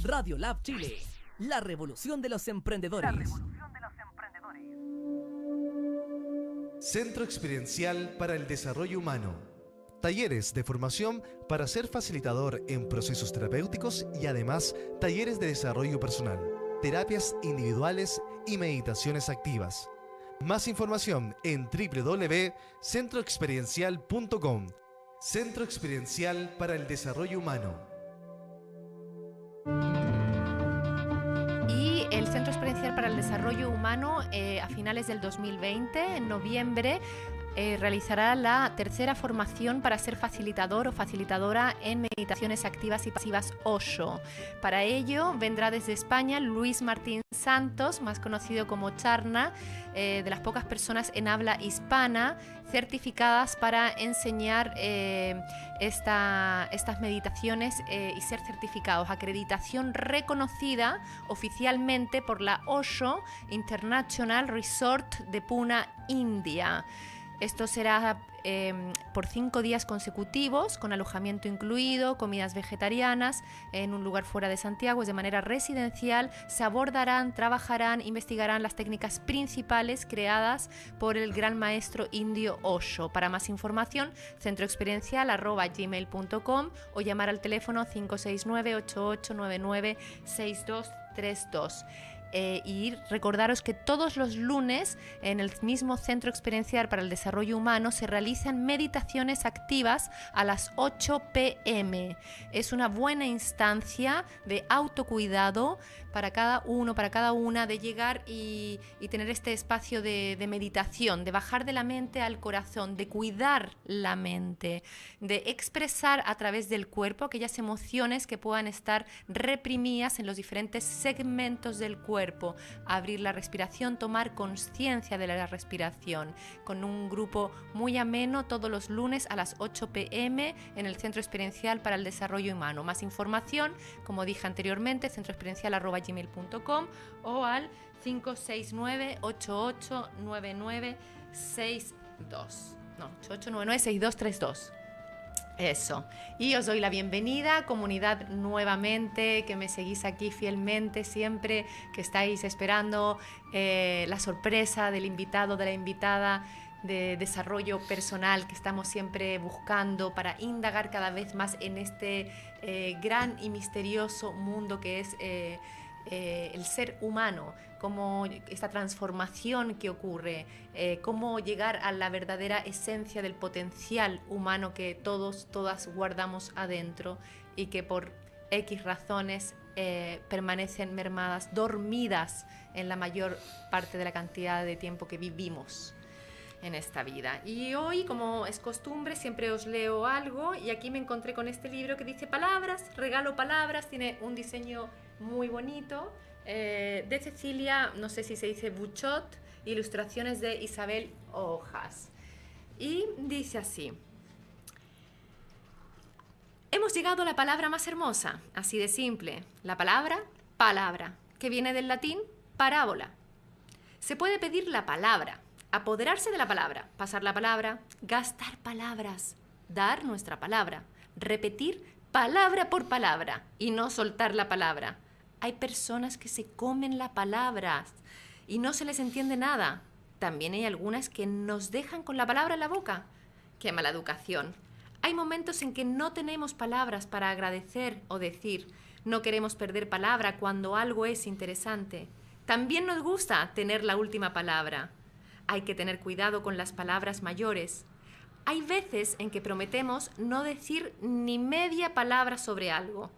Radio Lab Chile, la revolución de los emprendedores. Centro Experiencial para el Desarrollo Humano. Talleres de formación para ser facilitador en procesos terapéuticos y además talleres de desarrollo personal, terapias individuales y meditaciones activas. Más información en www.centroexperiencial.com. Centro Experiencial para el Desarrollo Humano. Y el Centro Experiencial para el Desarrollo Humano, a finales del 2020, en noviembre, realizará la tercera formación para ser facilitador o facilitadora en meditaciones activas y pasivas Osho. Para ello vendrá desde España Luis Martín Santos, más conocido como Charna, de las pocas personas en habla hispana certificadas para enseñar estas meditaciones y ser certificados. Acreditación reconocida oficialmente por la Osho International Resort de Pune, India. Esto será por 5 días consecutivos, con alojamiento incluido, comidas vegetarianas, en un lugar fuera de Santiago, es de manera residencial. Se abordarán, trabajarán, investigarán las técnicas principales creadas por el gran maestro indio Osho. Para más información, centroexperiencial@gmail.com o llamar al teléfono 569-8899-6232. Y recordaros que todos los lunes en el mismo Centro Experiencial para el Desarrollo Humano se realizan meditaciones activas a las 8 p.m. Es una buena instancia de autocuidado para cada uno, para cada una, de llegar y tener este espacio de meditación, de bajar de la mente al corazón, de cuidar la mente, de expresar a través del cuerpo aquellas emociones que puedan estar reprimidas en los diferentes segmentos del cuerpo. Abrir la respiración, tomar conciencia de la respiración, con un grupo muy ameno todos los lunes a las 8 p.m. en el Centro Experiencial para el Desarrollo Humano. Más información, como dije anteriormente, centroexperiencial@gmail.com o al 569-8899-6232. Eso. Y os doy la bienvenida, comunidad, nuevamente, que me seguís aquí fielmente siempre, que estáis esperando la sorpresa del invitado, de la invitada, de desarrollo personal que estamos siempre buscando para indagar cada vez más en este gran y misterioso mundo que es el ser humano, cómo esta transformación que ocurre, cómo llegar a la verdadera esencia del potencial humano que todas guardamos adentro y que por X razones permanecen mermadas, dormidas en la mayor parte de la cantidad de tiempo que vivimos en esta vida. Y hoy, como es costumbre, siempre os leo algo, y aquí me encontré con este libro que dice Palabras, regalo palabras, tiene un diseño muy bonito, de Cecilia, no sé si se dice Buchot, ilustraciones de Isabel Hojas, y dice así: hemos llegado a la palabra más hermosa, así de simple, la palabra palabra, que viene del latín parábola. Se puede pedir la palabra, apoderarse de la palabra, pasar la palabra, gastar palabras, dar nuestra palabra, repetir palabra por palabra y no soltar la palabra. Hay personas que se comen la palabra y no se les entiende nada. También hay algunas que nos dejan con la palabra en la boca. ¡Qué mala educación! Hay momentos en que no tenemos palabras para agradecer o decir. No queremos perder palabra cuando algo es interesante. También nos gusta tener la última palabra. Hay que tener cuidado con las palabras mayores. Hay veces en que prometemos no decir ni media palabra sobre algo.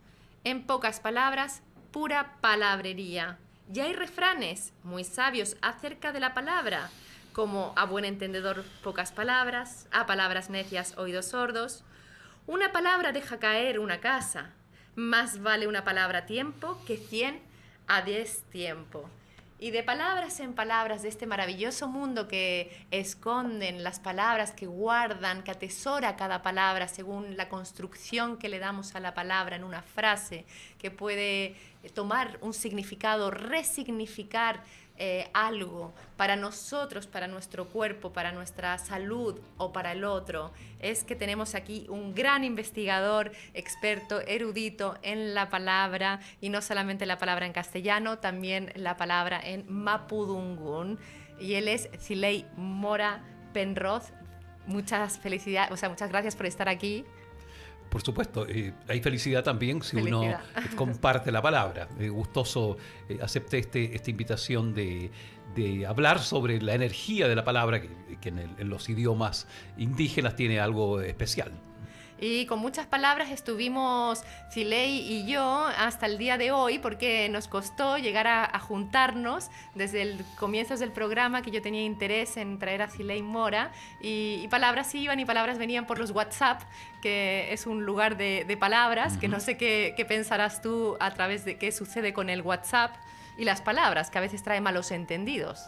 En pocas palabras, pura palabrería. Y hay refranes muy sabios acerca de la palabra, como a buen entendedor pocas palabras, a palabras necias oídos sordos. Una palabra deja caer una casa. Más vale una palabra a tiempo que 100 a destiempo. Y de palabras en palabras, de este maravilloso mundo que esconden las palabras, que guardan, que atesora cada palabra según la construcción que le damos a la palabra en una frase, que puede tomar un significado, resignificar algo para nosotros, para nuestro cuerpo, para nuestra salud o para el otro, es que tenemos aquí un gran investigador, experto, erudito en la palabra, y no solamente la palabra en castellano, también la palabra en mapudungún, y él es Ciley Mora Penroz. Muchas felicidades, o sea, muchas gracias por estar aquí. Por supuesto, hay felicidad también si uno comparte la palabra. Gustoso acepté esta invitación de hablar sobre la energía de la palabra, que en los idiomas indígenas tiene algo especial. Y con muchas palabras estuvimos Ciley y yo hasta el día de hoy, porque nos costó llegar a juntarnos desde el comienzo del programa, que yo tenía interés en traer a Ciley Mora, y palabras iban y palabras venían por los WhatsApp, que es un lugar de palabras, que no sé qué pensarás tú a través de qué sucede con el WhatsApp y las palabras, que a veces trae malos entendidos.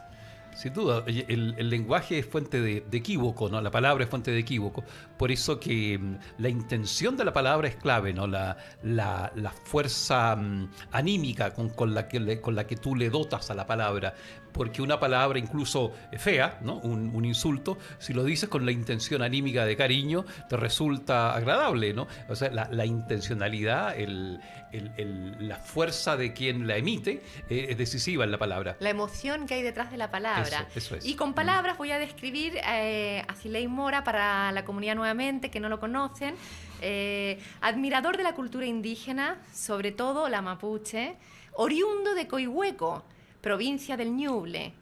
Sin duda, el lenguaje es fuente de equívoco, ¿no? La palabra es fuente de equívoco. Por eso que la intención de la palabra es clave, ¿no? La fuerza anímica con la que tú le dotas a la palabra. Porque una palabra incluso fea, ¿no? Un insulto, si lo dices con la intención anímica de cariño, te resulta agradable, ¿no? O sea, la intencionalidad, la fuerza de quien la emite es decisiva en la palabra. La emoción que hay detrás de la palabra. Eso es. Y con palabras voy a describir a Ciley Mora para la comunidad nuevamente, que no lo conocen. Admirador de la cultura indígena, sobre todo la mapuche, oriundo de Coihueco, provincia del Ñuble.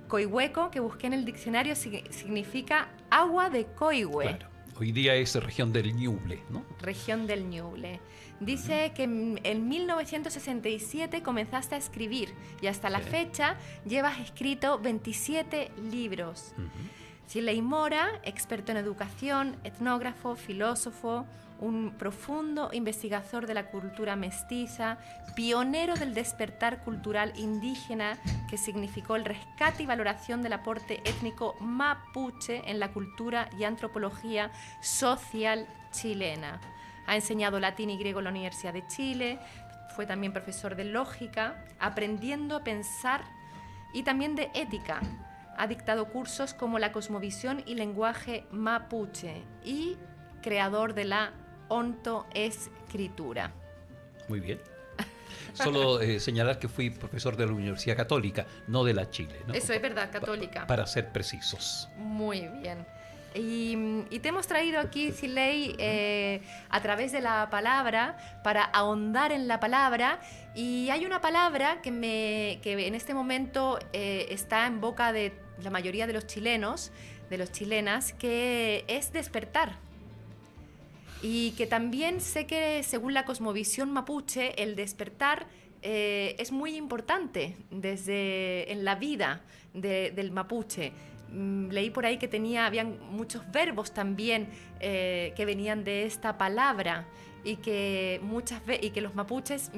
Coihueco, que busqué en el diccionario, significa agua de Coihue. Claro. Hoy día es región del Ñuble, ¿no? Región del Ñuble. Dice que en 1967 comenzaste a escribir y hasta la fecha llevas escrito 27 libros. Ciley Mora, experto en educación, etnógrafo, filósofo, un profundo investigador de la cultura mestiza, pionero del despertar cultural indígena que significó el rescate y valoración del aporte étnico mapuche en la cultura y antropología social chilena. Ha enseñado latín y griego en la Universidad de Chile, fue también profesor de lógica, aprendiendo a pensar, y también de ética. Ha dictado cursos como la cosmovisión y lenguaje mapuche y creador de la ontoescritura. Muy bien. Solo señalar que fui profesor de la Universidad Católica, no de la Chile, ¿no? Eso es verdad, católica. Para ser precisos. Muy bien. Y te hemos traído aquí, Ciley, a través de la palabra, para ahondar en la palabra. Y hay una palabra que en este momento está en boca de la mayoría de los chilenos, de los chilenas, que es despertar. Y que también sé que, según la cosmovisión mapuche, el despertar es muy importante en la vida del mapuche. Leí por ahí que habían muchos verbos también que venían de esta palabra, y que los mapuches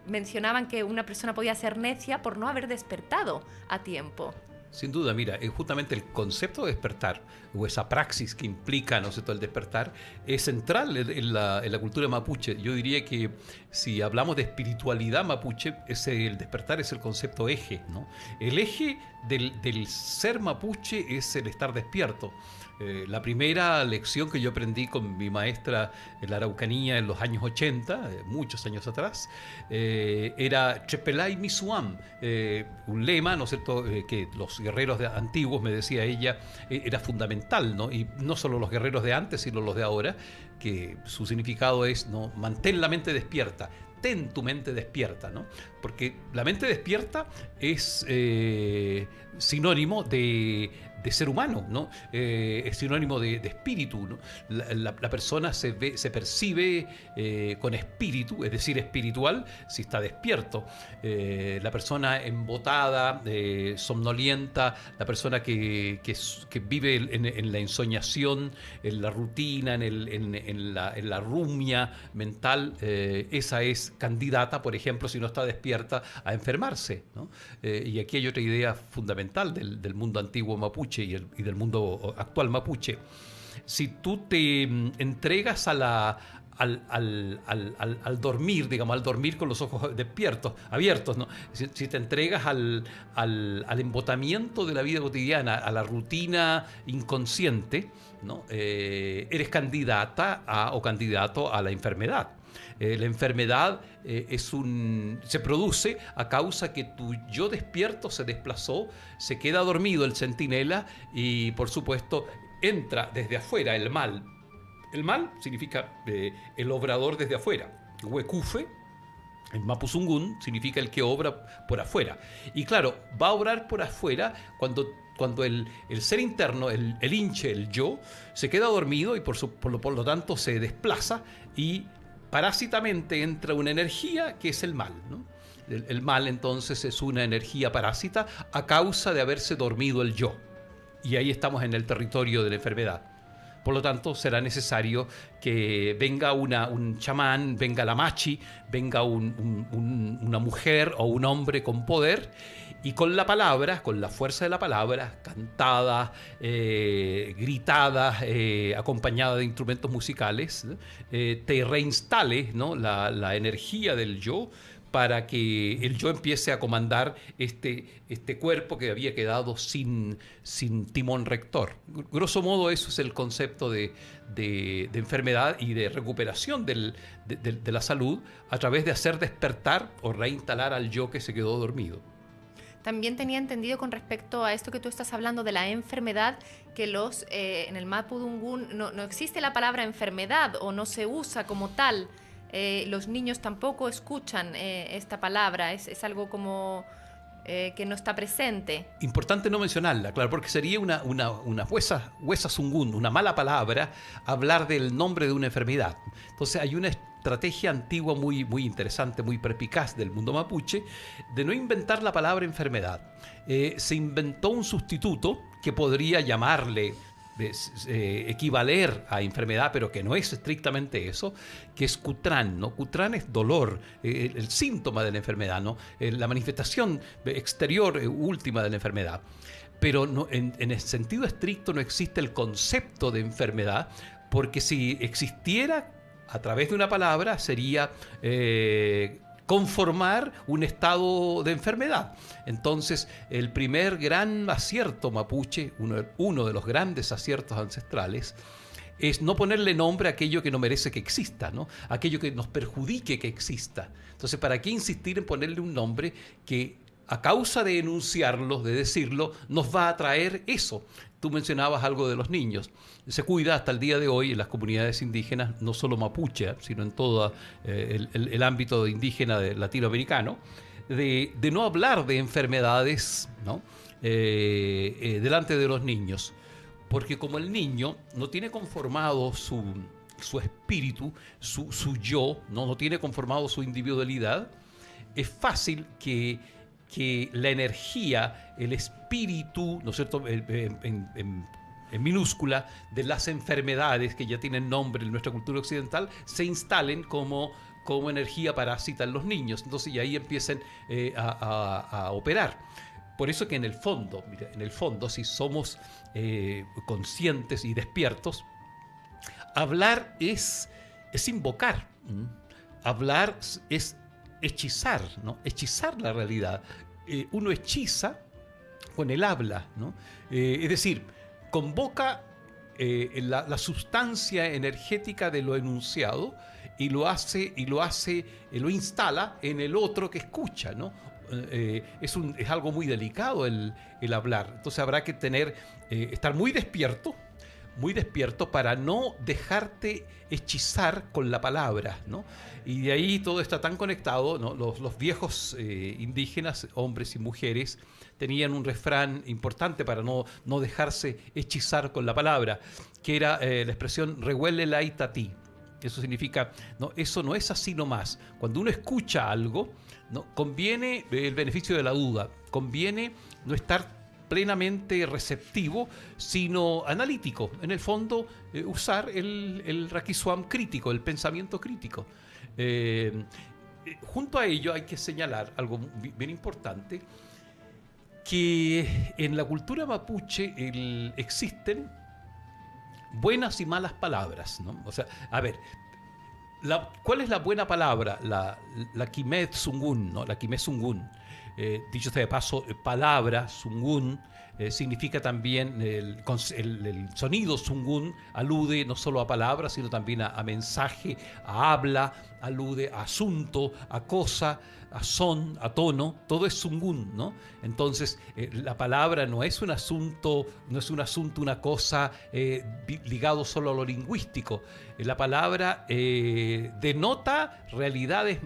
mencionaban que una persona podía ser necia por no haber despertado a tiempo. Sin duda, mira, justamente el concepto de despertar, o esa praxis que implica, ¿no es cierto?, el despertar, es central en la cultura mapuche. Yo diría que si hablamos de espiritualidad mapuche, el despertar es el concepto eje, ¿no? El eje del ser mapuche es el estar despierto. La primera lección que yo aprendí con mi maestra en la Araucanía en los años 80, muchos años atrás, era Chepelay Misuam, un lema, ¿no es cierto?, que los guerreros antiguos, me decía ella, era fundamental, ¿no? Y no solo los guerreros de antes, sino los de ahora, que su significado es, ¿no?, mantén la mente despierta. Ten tu mente despierta, ¿no? Porque la mente despierta es sinónimo de ser humano, ¿no? Es sinónimo de espíritu, ¿no? La persona se percibe con espíritu, es decir, espiritual, si está despierto. La persona embotada, somnolienta, la persona que vive en la ensoñación, en la rutina, en la rumia mental, esa es candidata, por ejemplo, si no está despierta, a enfermarse, ¿no? Y aquí hay otra idea fundamental del mundo antiguo mapuche y del mundo actual mapuche. Si tú te entregas a al dormir, digamos, al dormir con los ojos abiertos, ¿no? Si te entregas al embotamiento de la vida cotidiana, a la rutina inconsciente, ¿no? Eres candidata o candidato a la enfermedad. La enfermedad se produce a causa que tu yo despierto se desplazó, se queda dormido el centinela y, por supuesto, entra desde afuera el mal. El mal significa el obrador desde afuera. Huecufe, en Mapuzungún, significa el que obra por afuera. Y claro, va a obrar por afuera cuando el ser interno, el inche, el yo, se queda dormido y por lo tanto se desplaza y parásitamente entra una energía que es el mal, ¿no? El mal entonces es una energía parásita a causa de haberse dormido el yo. Y ahí estamos en el territorio de la enfermedad. Por lo tanto, será necesario que venga un chamán, venga la machi, venga una mujer o un hombre con poder y con la palabra, con la fuerza de la palabra, cantada, gritada, acompañada de instrumentos musicales, te reinstale, ¿no? la energía del yo, para que el yo empiece a comandar este cuerpo que había quedado sin timón rector. Grosso modo, eso es el concepto de enfermedad y de recuperación de la salud a través de hacer despertar o reinstalar al yo que se quedó dormido. También tenía entendido con respecto a esto que tú estás hablando de la enfermedad, que en el Mapudungún no existe la palabra enfermedad o no se usa como tal. Los niños tampoco escuchan esta palabra, es algo como que no está presente. Importante no mencionarla, claro, porque sería una huesa sungún, una mala palabra, hablar del nombre de una enfermedad. Entonces hay una estrategia antigua muy, muy interesante, muy perspicaz del mundo mapuche, de no inventar la palabra enfermedad. Se inventó un sustituto que podría llamarle equivaler a enfermedad, pero que no es estrictamente eso, que es Cutrán, ¿no? Cutrán es dolor, el síntoma de la enfermedad, ¿no? La manifestación exterior última de la enfermedad. Pero no, en el sentido estricto no existe el concepto de enfermedad, porque si existiera a través de una palabra sería conformar un estado de enfermedad. Entonces, el primer gran acierto mapuche, uno de los grandes aciertos ancestrales, es no ponerle nombre a aquello que no merece que exista, ¿no? Aquello que nos perjudique que exista. Entonces, ¿para qué insistir en ponerle un nombre que, a causa de enunciarlo, de decirlo, nos va a traer eso? Tú mencionabas algo de los niños. Se cuida hasta el día de hoy en las comunidades indígenas, no solo mapuche, sino en todo el ámbito indígena latinoamericano, de no hablar de enfermedades, ¿no? Delante de los niños. Porque como el niño no tiene conformado su espíritu, su yo, no tiene conformado su individualidad, es fácil que la energía, el espíritu, ¿no es cierto?, en minúscula, de las enfermedades que ya tienen nombre en nuestra cultura occidental, se instalen como energía parásita en los niños. Entonces, y ahí empiecen a operar. Por eso que en el fondo, si somos conscientes y despiertos, hablar es invocar. Hablar es hechizar, ¿no? Hechizar la realidad. Uno hechiza con el habla, ¿no? Es decir, convoca la sustancia energética de lo enunciado y lo instala en el otro que escucha, ¿no? Es algo muy delicado el hablar. Entonces habrá que estar muy despierto para no dejarte hechizar con la palabra, ¿no? Y de ahí todo está tan conectado, ¿no? Los viejos indígenas, hombres y mujeres, tenían un refrán importante para no dejarse hechizar con la palabra, que era la expresión rehuele la itatí. Eso significa, no, eso no es así nomás. Cuando uno escucha algo, ¿no?, conviene el beneficio de la duda, conviene no estar plenamente receptivo, sino analítico. En el fondo, usar el raquisuam crítico, el pensamiento crítico. Junto a ello hay que señalar algo bien importante, que en la cultura mapuche existen buenas y malas palabras, ¿no? O sea, a ver, ¿Cuál es la buena palabra? La Kimet Sungun, ¿no? La Kimet Sungun. Dicho sea de paso, palabra, Sungun, significa también el sonido Sungun, alude no solo a palabras, sino también a mensaje, a habla, alude a asunto, a cosa, a son, a tono, todo es Sungun, ¿no? Entonces, la palabra no es un asunto, una cosa ligado solo a lo lingüístico. La palabra denota realidades,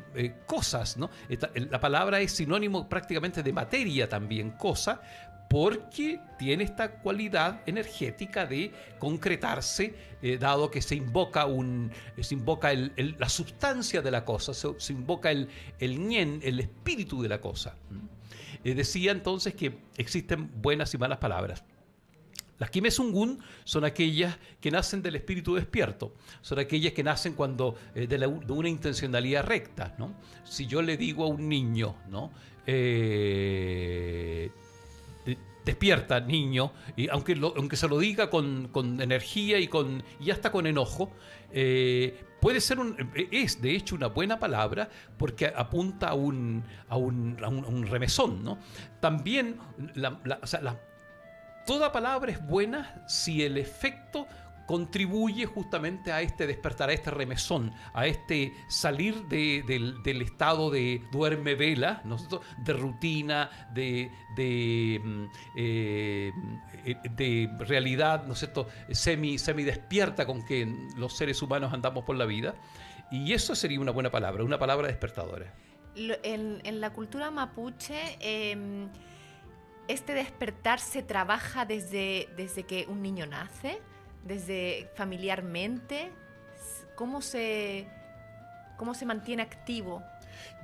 cosas, ¿no? La palabra es sinónimo prácticamente de materia también, cosa, porque tiene esta cualidad energética de concretarse, dado que se invoca la sustancia de la cosa, se invoca el ñen, el espíritu de la cosa. Decía entonces que existen buenas y malas palabras. Las Kimet Sungun son aquellas que nacen del espíritu despierto, son aquellas que nacen de una intencionalidad recta, ¿no? Si yo le digo a un niño, ¿no? Despierta, niño, y aunque se lo diga con energía y hasta con enojo, puede ser es de hecho una buena palabra porque apunta a un remesón, ¿no? También toda palabra es buena si el efecto contribuye justamente a este despertar, a este remesón, a este salir del estado de duerme vela, ¿no? De rutina, de realidad, ¿no es cierto?, semi despierta con que los seres humanos andamos por la vida. Y eso sería una buena palabra, una palabra despertadora. En la cultura mapuche, este despertar se trabaja desde que un niño nace, desde familiarmente. ¿Cómo se mantiene activo?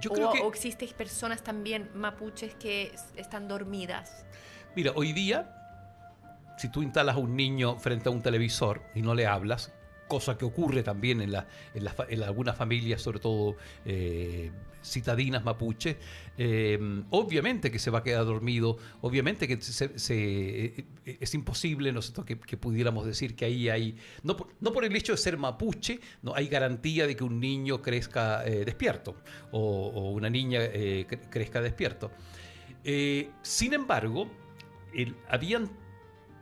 Yo creo que ¿O existen personas también mapuches que están dormidas? Mira, hoy día, si tú instalas a un niño frente a un televisor y no le hablas, cosa que ocurre también en algunas familias, sobre todo citadinas mapuches, obviamente que se va a quedar dormido, obviamente que es imposible, ¿no es cierto?, que pudiéramos decir que ahí hay, no por el hecho de ser mapuche, no hay garantía de que un niño crezca despierto o una niña crezca despierto. Sin embargo, habían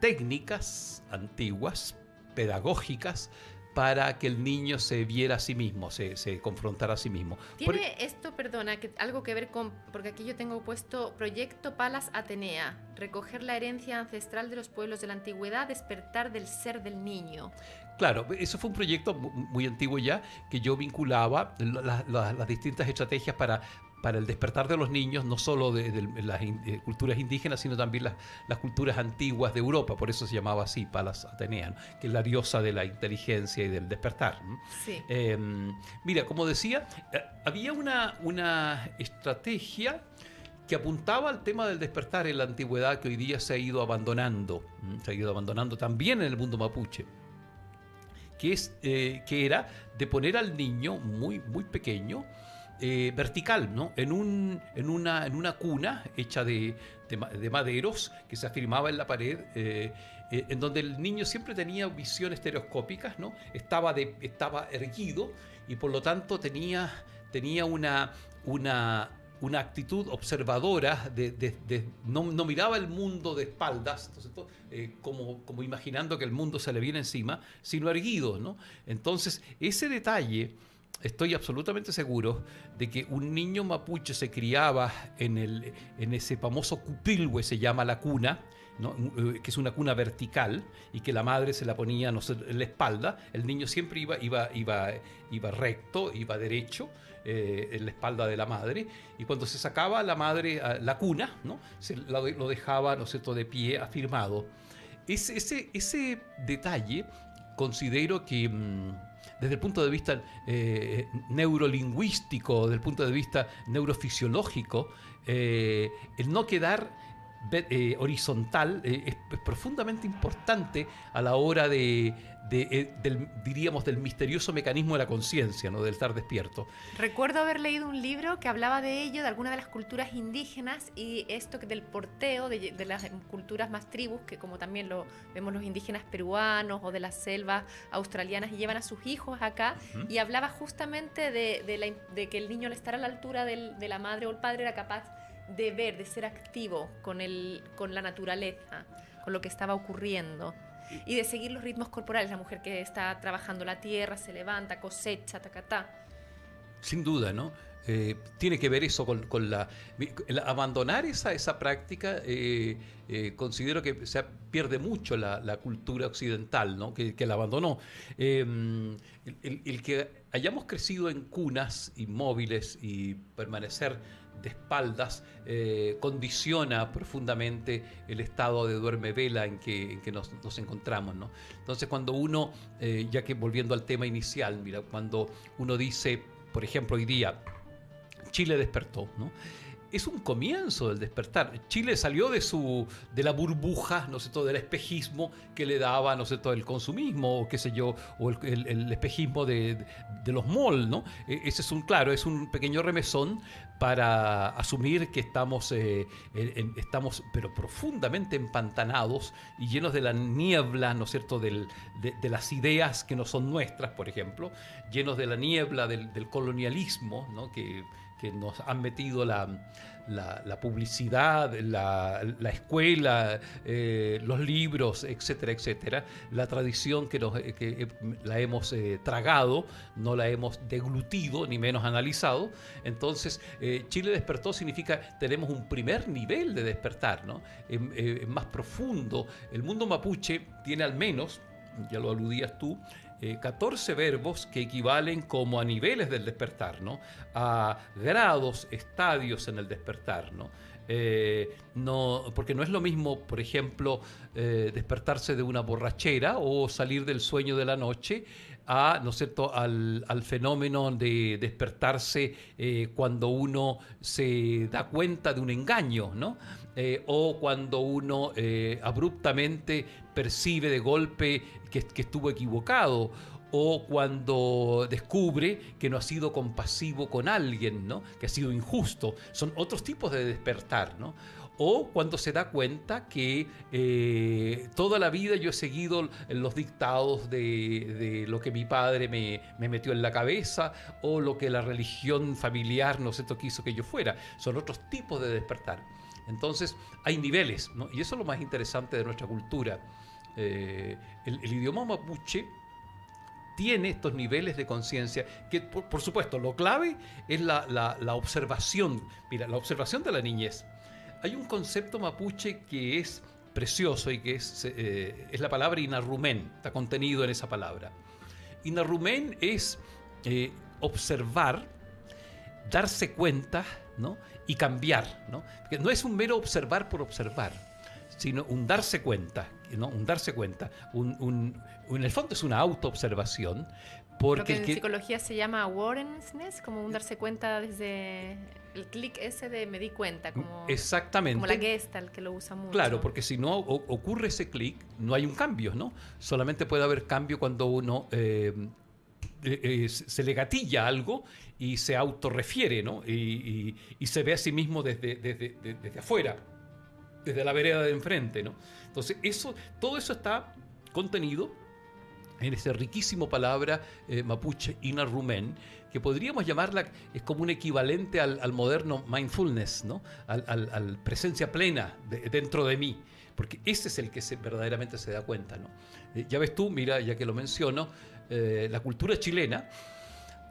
técnicas antiguas, pedagógicas, para que el niño se viera a sí mismo, se confrontara a sí mismo. ¿Tiene esto, perdona, algo que ver con, porque aquí yo tengo puesto Proyecto Palas Atenea, recoger la herencia ancestral de los pueblos de la antigüedad, despertar del ser del niño? Claro, eso fue un proyecto muy antiguo ya, que yo vinculaba las distintas estrategias para el despertar de los niños, no solo de las culturas indígenas, sino también las culturas antiguas de Europa. Por eso se llamaba así, Palas Atenea, ¿no?, que es la diosa de la inteligencia y del despertar, ¿no? Sí. Mira, como decía, había una estrategia que apuntaba al tema del despertar en la antigüedad, que hoy día se ha ido abandonando también en el mundo mapuche, que era de poner al niño muy, muy pequeño, vertical, ¿no?, en una cuna hecha de maderos que se afirmaba en la pared, en donde el niño siempre tenía visión estereoscópicas, ¿no? Estaba erguido y por lo tanto tenía una actitud observadora, no miraba el mundo de espaldas, como imaginando que el mundo se le viene encima, sino erguido, ¿no? Entonces, ese detalle, estoy absolutamente seguro de que un niño mapuche se criaba en ese famoso cupilhue, se llama la cuna, ¿no?, que es una cuna vertical y que la madre se la ponía, no sé, en la espalda. El niño siempre iba recto, iba derecho, en la espalda de la madre, y cuando se sacaba la madre la cuna, ¿no?, lo dejaba, ¿no es cierto?, de pie, afirmado. Ese detalle considero que desde el punto de vista neurolingüístico, desde el punto de vista neurofisiológico, el no quedar horizontal es profundamente importante a la hora diríamos, del misterioso mecanismo de la conciencia, ¿no?, del estar despierto. Recuerdo haber leído un libro que hablaba de ello, de alguna de las culturas indígenas, y esto del porteo de las culturas más tribus, que como también lo vemos los indígenas peruanos o de las selvas australianas, y llevan a sus hijos acá, y hablaba justamente de que el niño, al estar a la altura de la madre o el padre, era capaz de ver, de ser activo con la naturaleza, con lo que estaba ocurriendo, y de seguir los ritmos corporales. La mujer que está trabajando la tierra se levanta, cosecha, tacatá. Sin duda, ¿no? Tiene que ver eso con abandonar esa práctica. Considero que se pierde mucho la cultura occidental, ¿no? que la abandonó. El que hayamos crecido en cunas inmóviles y permanecer de espaldas condiciona profundamente el estado de duerme vela en que nos encontramos, ¿no? Entonces, cuando uno, ya que volviendo al tema inicial, mira, cuando uno dice, por ejemplo, hoy día, Chile despertó, ¿no? Es un comienzo del despertar. Chile salió de la burbuja, ¿no sé, todo del espejismo que le daba, no sé, todo el consumismo, o qué sé yo, o el espejismo de los malls, ¿no? Ese es es un pequeño remesón para asumir que estamos pero profundamente empantanados y llenos de la niebla, ¿no es cierto?, de las ideas que no son nuestras, por ejemplo, llenos de la niebla del colonialismo, ¿no?, que nos han metido la publicidad, la escuela, los libros, etcétera, etcétera, la tradición que la hemos tragado, no la hemos deglutido, ni menos analizado. Entonces, Chile despertó significa tenemos un primer nivel de despertar, ¿no? Más profundo. El mundo mapuche tiene al menos, ya lo aludías tú, 14 verbos que equivalen como a niveles del despertar, ¿no? A grados, estadios en el despertar, ¿no? Porque no es lo mismo, por ejemplo, despertarse de una borrachera o salir del sueño de la noche ¿no es cierto?, al fenómeno de despertarse cuando uno se da cuenta de un engaño, ¿no? O cuando uno abruptamente percibe de golpe que estuvo equivocado, o cuando descubre que no ha sido compasivo con alguien, ¿no?, que ha sido injusto. Son otros tipos de despertar, ¿no? O cuando se da cuenta que toda la vida yo he seguido los dictados de lo que mi padre me metió en la cabeza, o lo que la religión familiar, no sé, quiso que yo fuera. Son otros tipos de despertar. Entonces hay niveles, ¿no? Y eso es lo más interesante de nuestra cultura. El idioma mapuche tiene estos niveles de conciencia que, por supuesto, lo clave es la observación. Mira, la observación de la niñez. Hay un concepto mapuche que es precioso y que es la palabra inarrumen, está contenido en esa palabra. Inarrumen es observar, darse cuenta, ¿no?, y cambiar, ¿no? Porque no es un mero observar por observar, sino un darse cuenta, ¿no? Un darse cuenta. En el fondo es una autoobservación. Porque lo que en psicología se llama awareness, como un darse cuenta desde el clic ese de me di cuenta, como, exactamente, como la Gestalt, que lo usa mucho. Claro, porque si no ocurre ese clic, no hay un cambio, ¿no? Solamente puede haber cambio cuando uno se le gatilla algo y se autorrefiere, ¿no? Y se ve a sí mismo desde afuera, desde la vereda de enfrente, ¿no? Entonces, todo eso está contenido en esa riquísima palabra mapuche inarrumen, que podríamos llamarla, es como un equivalente al moderno mindfulness, ¿no? Al presencia plena dentro de mí, porque ese es el que verdaderamente se da cuenta, ¿no? Ya ves tú, mira, ya que lo menciono, la cultura chilena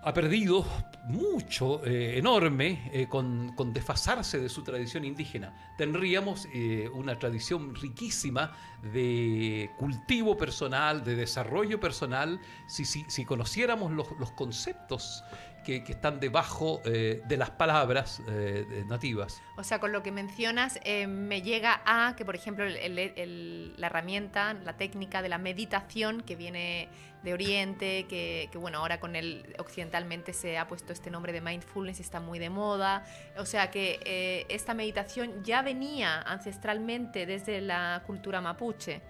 ha perdido mucho, enorme, con desfasarse de su tradición indígena. Tendríamos una tradición riquísima de cultivo personal, de desarrollo personal, si conociéramos los conceptos que están debajo de las palabras nativas. O sea, con lo que mencionas, me llega a que, por ejemplo, la herramienta, la técnica de la meditación que viene de Oriente, que bueno, ahora con occidentalmente se ha puesto este nombre de mindfulness y está muy de moda. O sea que esta meditación ya venía ancestralmente desde la cultura mapuche.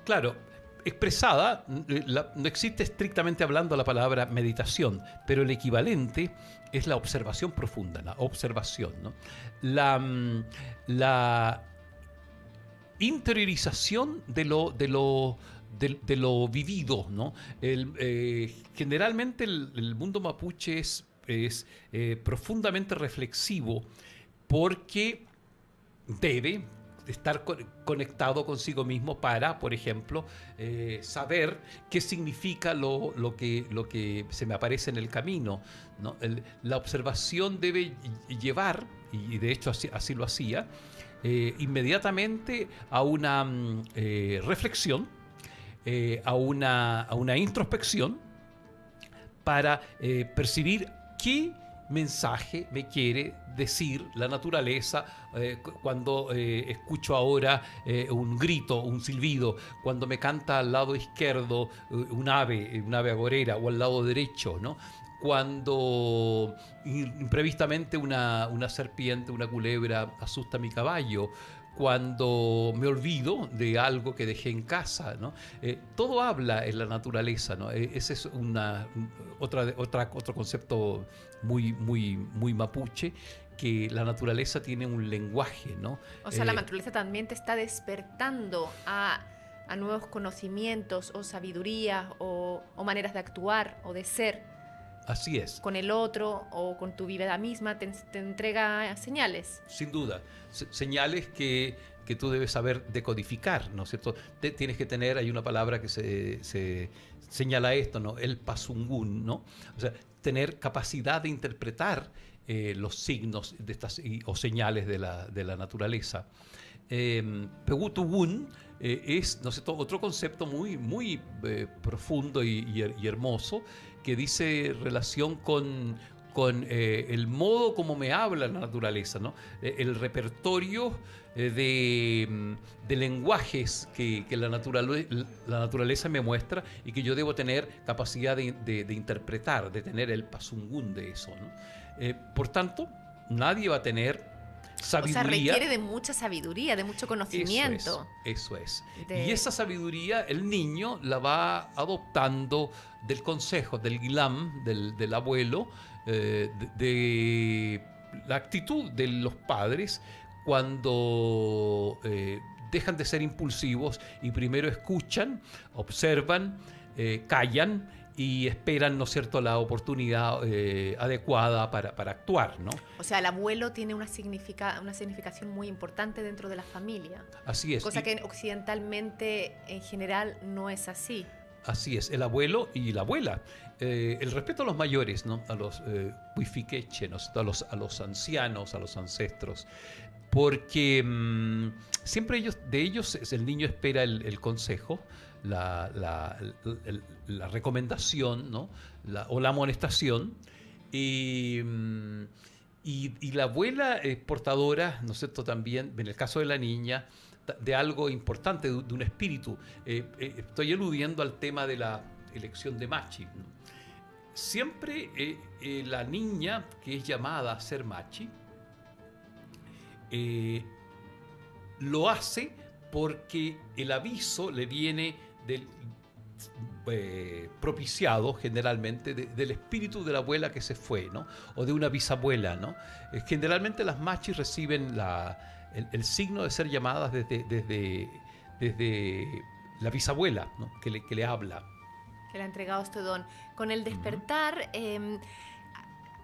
Claro, expresada, no existe estrictamente hablando la palabra meditación, pero el equivalente es la observación profunda, la observación, ¿no? interiorización de lo vivido, ¿no? Generalmente el mundo mapuche es profundamente reflexivo porque debe estar conectado consigo mismo para, por ejemplo, saber qué significa lo que se me aparece en el camino, ¿no? La observación debe llevar, y de hecho así lo hacía, inmediatamente a una reflexión, a una introspección para percibir qué mensaje me quiere decir la naturaleza cuando escucho ahora un grito, un silbido, cuando me canta al lado izquierdo un ave agorera, o al lado derecho, ¿no? Cuando imprevistamente una serpiente, una culebra asusta a mi caballo, cuando me olvido de algo que dejé en casa, ¿no? Todo habla en la naturaleza, ¿no? Ese es otro concepto muy mapuche, que la naturaleza tiene un lenguaje, ¿no? O sea, la naturaleza también te está despertando a nuevos conocimientos o sabiduría o maneras de actuar o de ser. Así es. Con el otro o con tu vida misma te entrega señales. Sin duda, señales que tú debes saber decodificar, ¿no es cierto? Tienes que tener, hay una palabra que se señala esto, ¿no? El pasungun, ¿no? O sea, tener capacidad de interpretar los signos de o señales de la naturaleza. Pegutugun es, ¿no es cierto?, otro concepto muy profundo y hermoso, que dice relación con el modo como me habla la naturaleza, ¿no? El repertorio de lenguajes que la naturaleza me muestra y que yo debo tener capacidad de interpretar, de tener el pasungun de eso, ¿no? Por tanto, nadie va a tener sabiduría. O sea, requiere de mucha sabiduría, de mucho conocimiento. Eso es. Y esa sabiduría el niño la va adoptando del consejo, del guilam, del abuelo, de la actitud de los padres cuando dejan de ser impulsivos y primero escuchan, observan, callan y esperan, ¿no es cierto?, la oportunidad adecuada para actuar, ¿no? O sea, el abuelo tiene una significación muy importante dentro de la familia. Así es. Cosa que occidentalmente, en general, no es así. Así es, el abuelo y la abuela. El respeto a los mayores, ¿no? A los huifiquechenos, a los ancianos, a los ancestros. Porque siempre de ellos el niño espera el consejo, la recomendación, ¿no? O la amonestación, y la abuela es portadora, ¿no es cierto?, también, en el caso de la niña, de algo importante, de un espíritu. Estoy eludiendo al tema de la elección de machi, ¿no? Siempre la niña que es llamada a ser machi lo hace porque el aviso le viene propiciado generalmente del espíritu de la abuela que se fue, ¿no? O de una bisabuela, ¿no? Generalmente las machis reciben el signo de ser llamadas desde la bisabuela, ¿no? que le habla. Que le ha entregado este don. Con el despertar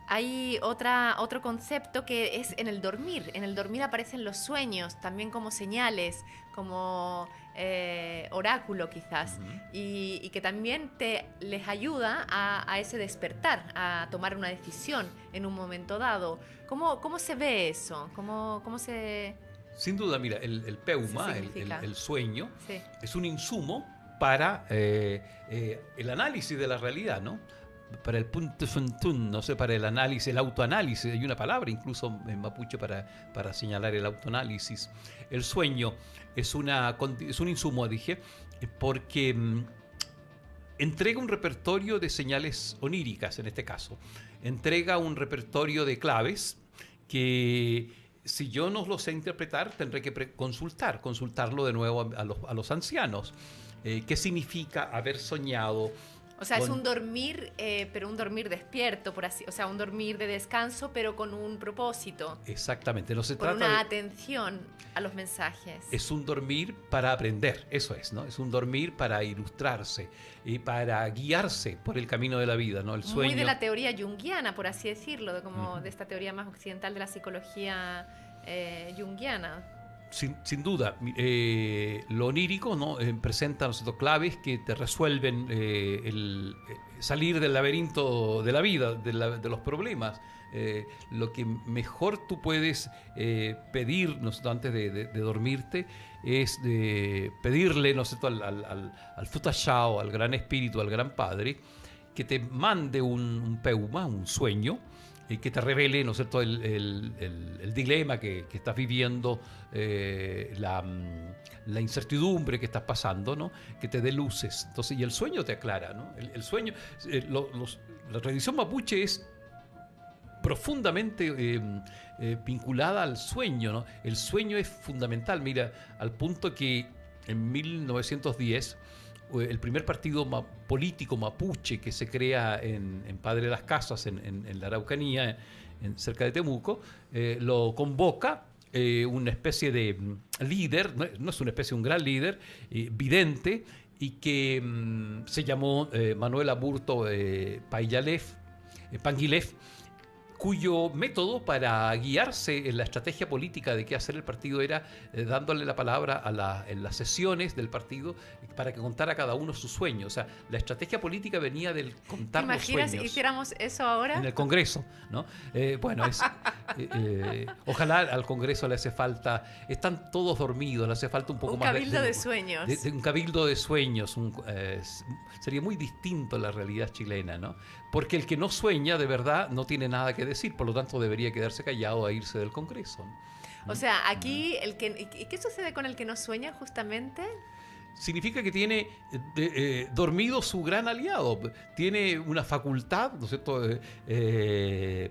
hay otro concepto que es en el dormir. En el dormir aparecen los sueños, también como señales, como oráculo quizás, y que también les ayuda a ese despertar, a tomar una decisión en un momento dado. ¿Cómo se ve eso? ¿Cómo se...? Sin duda, mira, el peuma, el sueño, sí, es un insumo para el análisis de la realidad, ¿no? Para el puntufuntun, no sé, para el análisis, el autoanálisis. Hay una palabra incluso en mapuche para señalar el autoanálisis. El sueño es un insumo, dije, porque entrega un repertorio de señales oníricas, en este caso. Entrega un repertorio de claves que, si yo no lo sé interpretar, tendré que consultarlo de nuevo a los ancianos. ¿Qué significa haber soñado O sea, es un dormir, pero un dormir despierto, por así, o sea, un dormir de descanso, pero con un propósito. Exactamente, no se Con trata una de... atención a los mensajes. Es un dormir para aprender, eso es, ¿no? Es un dormir para ilustrarse y para guiarse por el camino de la vida, ¿no? El sueño. Muy de la teoría junguiana, por así decirlo, de esta teoría más occidental de la psicología junguiana. Sin duda, lo onírico, ¿no? Presenta nosotros claves que te resuelven salir del laberinto de la vida, de los problemas. Lo que mejor tú puedes pedir, ¿no? Antes de dormirte es pedirle, ¿no? al Futashao, al Gran Espíritu, al Gran Padre, que te mande un peuma, un sueño, que te revele, ¿no es cierto?, el dilema que estás viviendo, la incertidumbre que estás pasando, ¿no? Que te dé luces. Entonces, y el sueño te aclara, ¿no? El sueño, la tradición mapuche es profundamente vinculada al sueño, ¿no? El sueño es fundamental, mira, al punto que en 1910 el primer partido político mapuche que se crea en Padre Las Casas, en la Araucanía, cerca de Temuco, lo convoca una especie de líder, no es una especie, un gran líder, vidente, y que se llamó Manuel Aburto Panguilef, cuyo método para guiarse en la estrategia política de qué hacer el partido era dándole la palabra en las sesiones del partido para que contara cada uno sus sueños. O sea, la estrategia política venía del contar los sueños. ¿Te imaginas si hiciéramos eso ahora? En el Congreso, ¿no? Bueno, ojalá al Congreso le hace falta... Están todos dormidos, le hace falta un poco más... Un cabildo de sueños. Un cabildo de sueños. Sería muy distinto la realidad chilena, ¿no? Porque el que no sueña, de verdad, no tiene nada que decir, por lo tanto debería quedarse callado e irse del Congreso, ¿no? O sea, aquí, ¿qué sucede con el que no sueña justamente? Significa que tiene dormido su gran aliado, tiene una facultad, ¿no es cierto?,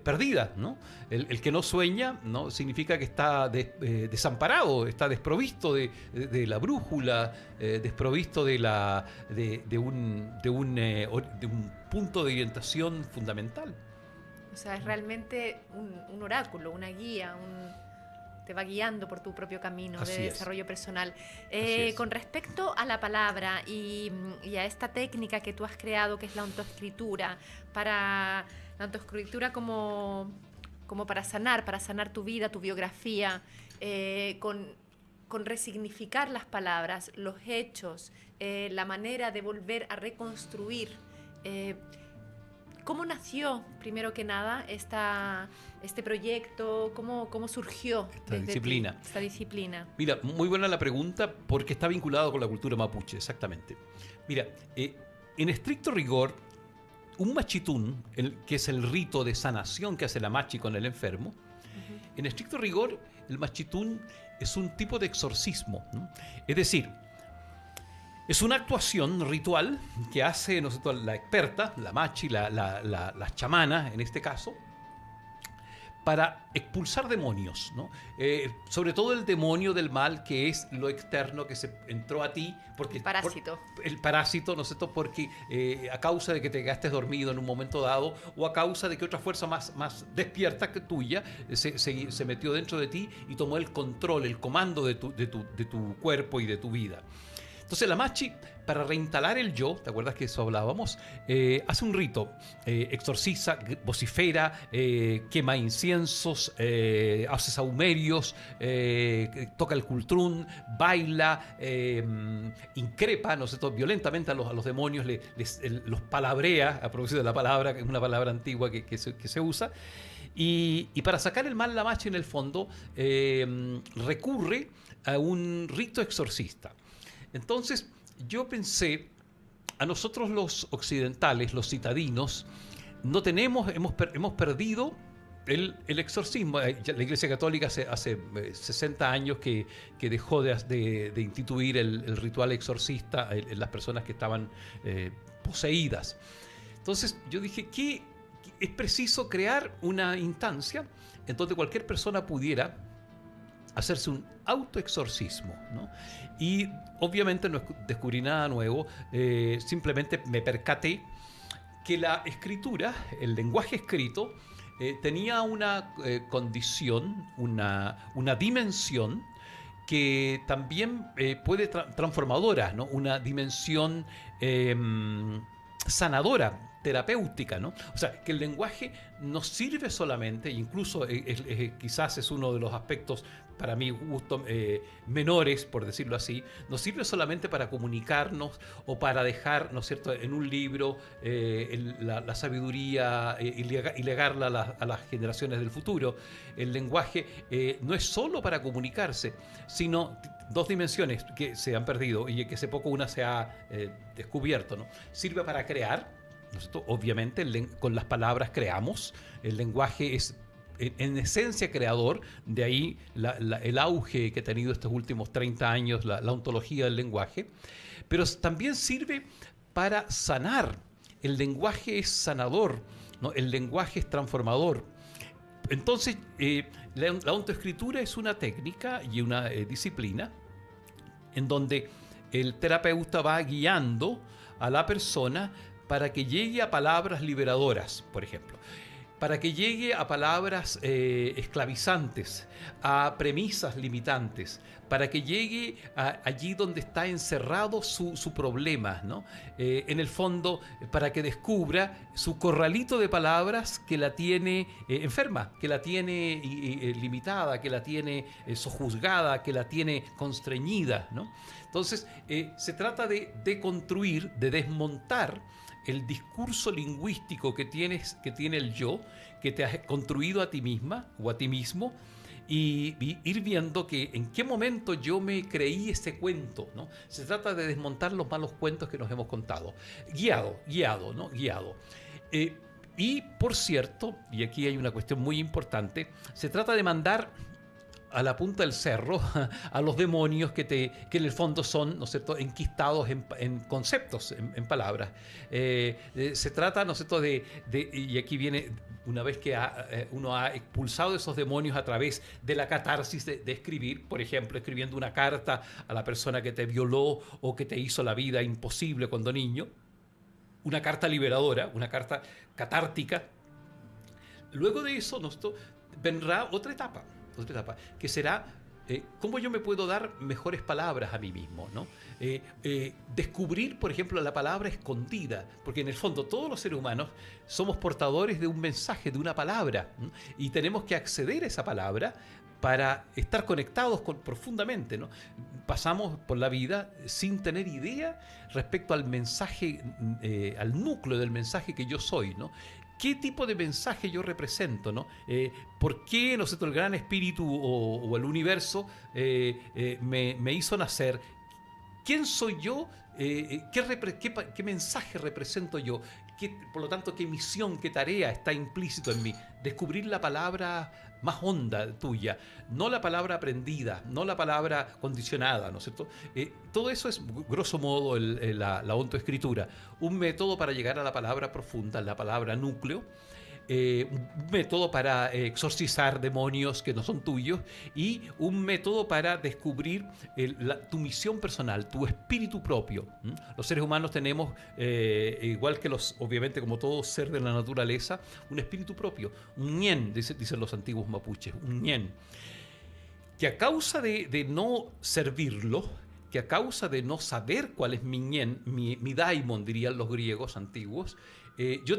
perdida, ¿no? El que no sueña, ¿no? Significa que está desamparado, está desprovisto de la brújula, desprovisto de un punto de orientación fundamental. O sea, es realmente un oráculo, una guía, te va guiando por tu propio camino de desarrollo personal. Con respecto a la palabra y a esta técnica que tú has creado, que es la autoescritura, la autoescritura como para sanar tu vida, tu biografía, con resignificar las palabras, los hechos, la manera de volver a reconstruir. ¿Cómo nació, primero que nada, este proyecto? ¿Cómo surgió esta disciplina? Mira, muy buena la pregunta, porque está vinculado con la cultura mapuche, exactamente. Mira, en estricto rigor, un machitún, que es el rito de sanación que hace la machi con el enfermo, en estricto rigor, el machitún es un tipo de exorcismo, ¿no? Es decir, es una actuación ritual que hace, ¿no sé, la experta, la machi, la chamana en este caso, para expulsar demonios, ¿no? Sobre todo el demonio del mal, que es lo externo que se entró a ti. Porque, el parásito. El parásito, ¿no es cierto? Porque a causa de que te quedaste dormido en un momento dado, o a causa de que otra fuerza más despierta que tuya se metió dentro de ti y tomó el control, el comando de tu cuerpo y de tu vida. Entonces la machi, para reinstalar el yo, ¿te acuerdas que eso hablábamos? Hace un rito, exorciza, vocifera, quema inciensos, hace sahumerios, toca el cultrún, baila, increpa, ¿no es cierto?, violentamente a los demonios, los palabrea, a propósito de la palabra, que es una palabra antigua que se usa. Y para sacar el mal, la machi, en el fondo, recurre a un rito exorcista. Entonces, yo pensé, a nosotros los occidentales, los citadinos, hemos perdido el exorcismo. La Iglesia Católica hace 60 años que dejó de instituir el ritual exorcista en las personas que estaban poseídas. Entonces, yo dije que es preciso crear una instancia en donde cualquier persona pudiera, hacerse un autoexorcismo, ¿no? Y obviamente no descubrí nada nuevo, simplemente me percaté que la escritura, el lenguaje escrito, tenía una condición, una dimensión que también puede transformadora, ¿no? Una dimensión sanadora, terapéutica, ¿no? O sea, que el lenguaje nos sirve solamente, incluso quizás es uno de los aspectos para mi gusto menores, por decirlo así, nos sirve solamente para comunicarnos o para dejar, ¿no es cierto?, en un libro la sabiduría y legarla a las generaciones del futuro. El lenguaje no es solo para comunicarse, sino dos dimensiones que se han perdido y que hace poco una se ha descubierto, ¿no? Sirve para crear, ¿no es cierto? Obviamente con las palabras creamos, el lenguaje es en esencia creador, de ahí el auge que ha tenido estos últimos 30 años la ontología del lenguaje, pero también sirve para sanar. El lenguaje es sanador, ¿no? El lenguaje es transformador. Entonces, la ontoescritura es una técnica y una disciplina en donde el terapeuta va guiando a la persona para que llegue a palabras liberadoras, por ejemplo, para que llegue a palabras esclavizantes, a premisas limitantes, para que llegue allí donde está encerrado su problema, ¿no? En el fondo, para que descubra su corralito de palabras que la tiene enferma, que la tiene limitada, que la tiene sojuzgada, que la tiene constreñida, ¿no? Entonces, se trata de deconstruir, de desmontar el discurso lingüístico que tiene el yo, que te has construido a ti misma o a ti mismo, y ir viendo que en qué momento yo me creí ese cuento, ¿no? Se trata de desmontar los malos cuentos que nos hemos contado. Guiado, ¿no? Guiado. Y, por cierto, y aquí hay una cuestión muy importante, se trata de mandar a la punta del cerro a los demonios que en el fondo son, ¿no es cierto?, enquistados en conceptos, en palabras. Se trata, ¿no es cierto?, y aquí viene, una vez que uno ha expulsado esos demonios a través de la catarsis de escribir, por ejemplo, escribiendo una carta a la persona que te violó o que te hizo la vida imposible cuando niño, una carta liberadora, una carta catártica. Luego de eso, vendrá otra etapa, que será cómo yo me puedo dar mejores palabras a mí mismo, ¿no? Descubrir, por ejemplo, la palabra escondida, porque en el fondo todos los seres humanos somos portadores de un mensaje, de una palabra, ¿no? Y tenemos que acceder a esa palabra para estar conectados profundamente, ¿no? Pasamos por la vida sin tener idea respecto al mensaje, al núcleo del mensaje que yo soy, ¿no? ¿Qué tipo de mensaje yo represento, ¿no? ¿Por qué, no sé, el gran espíritu o el universo me hizo nacer? ¿Quién soy yo? ¿Qué mensaje represento yo? Por lo tanto, ¿qué misión, qué tarea está implícito en mí? Descubrir la palabra más honda tuya, no la palabra aprendida, no la palabra condicionada, ¿no es cierto? Todo eso es, grosso modo, la ontoescritura. Un método para llegar a la palabra profunda, la palabra núcleo, un método para exorcizar demonios que no son tuyos y un método para descubrir tu misión personal, tu espíritu propio. Los seres humanos tenemos, igual que obviamente como todo ser de la naturaleza, un espíritu propio, un ñen, dicen los antiguos mapuches, un ñen, que a causa de no servirlo, que a causa de no saber cuál es mi ñen, mi daimon, dirían los griegos antiguos, yo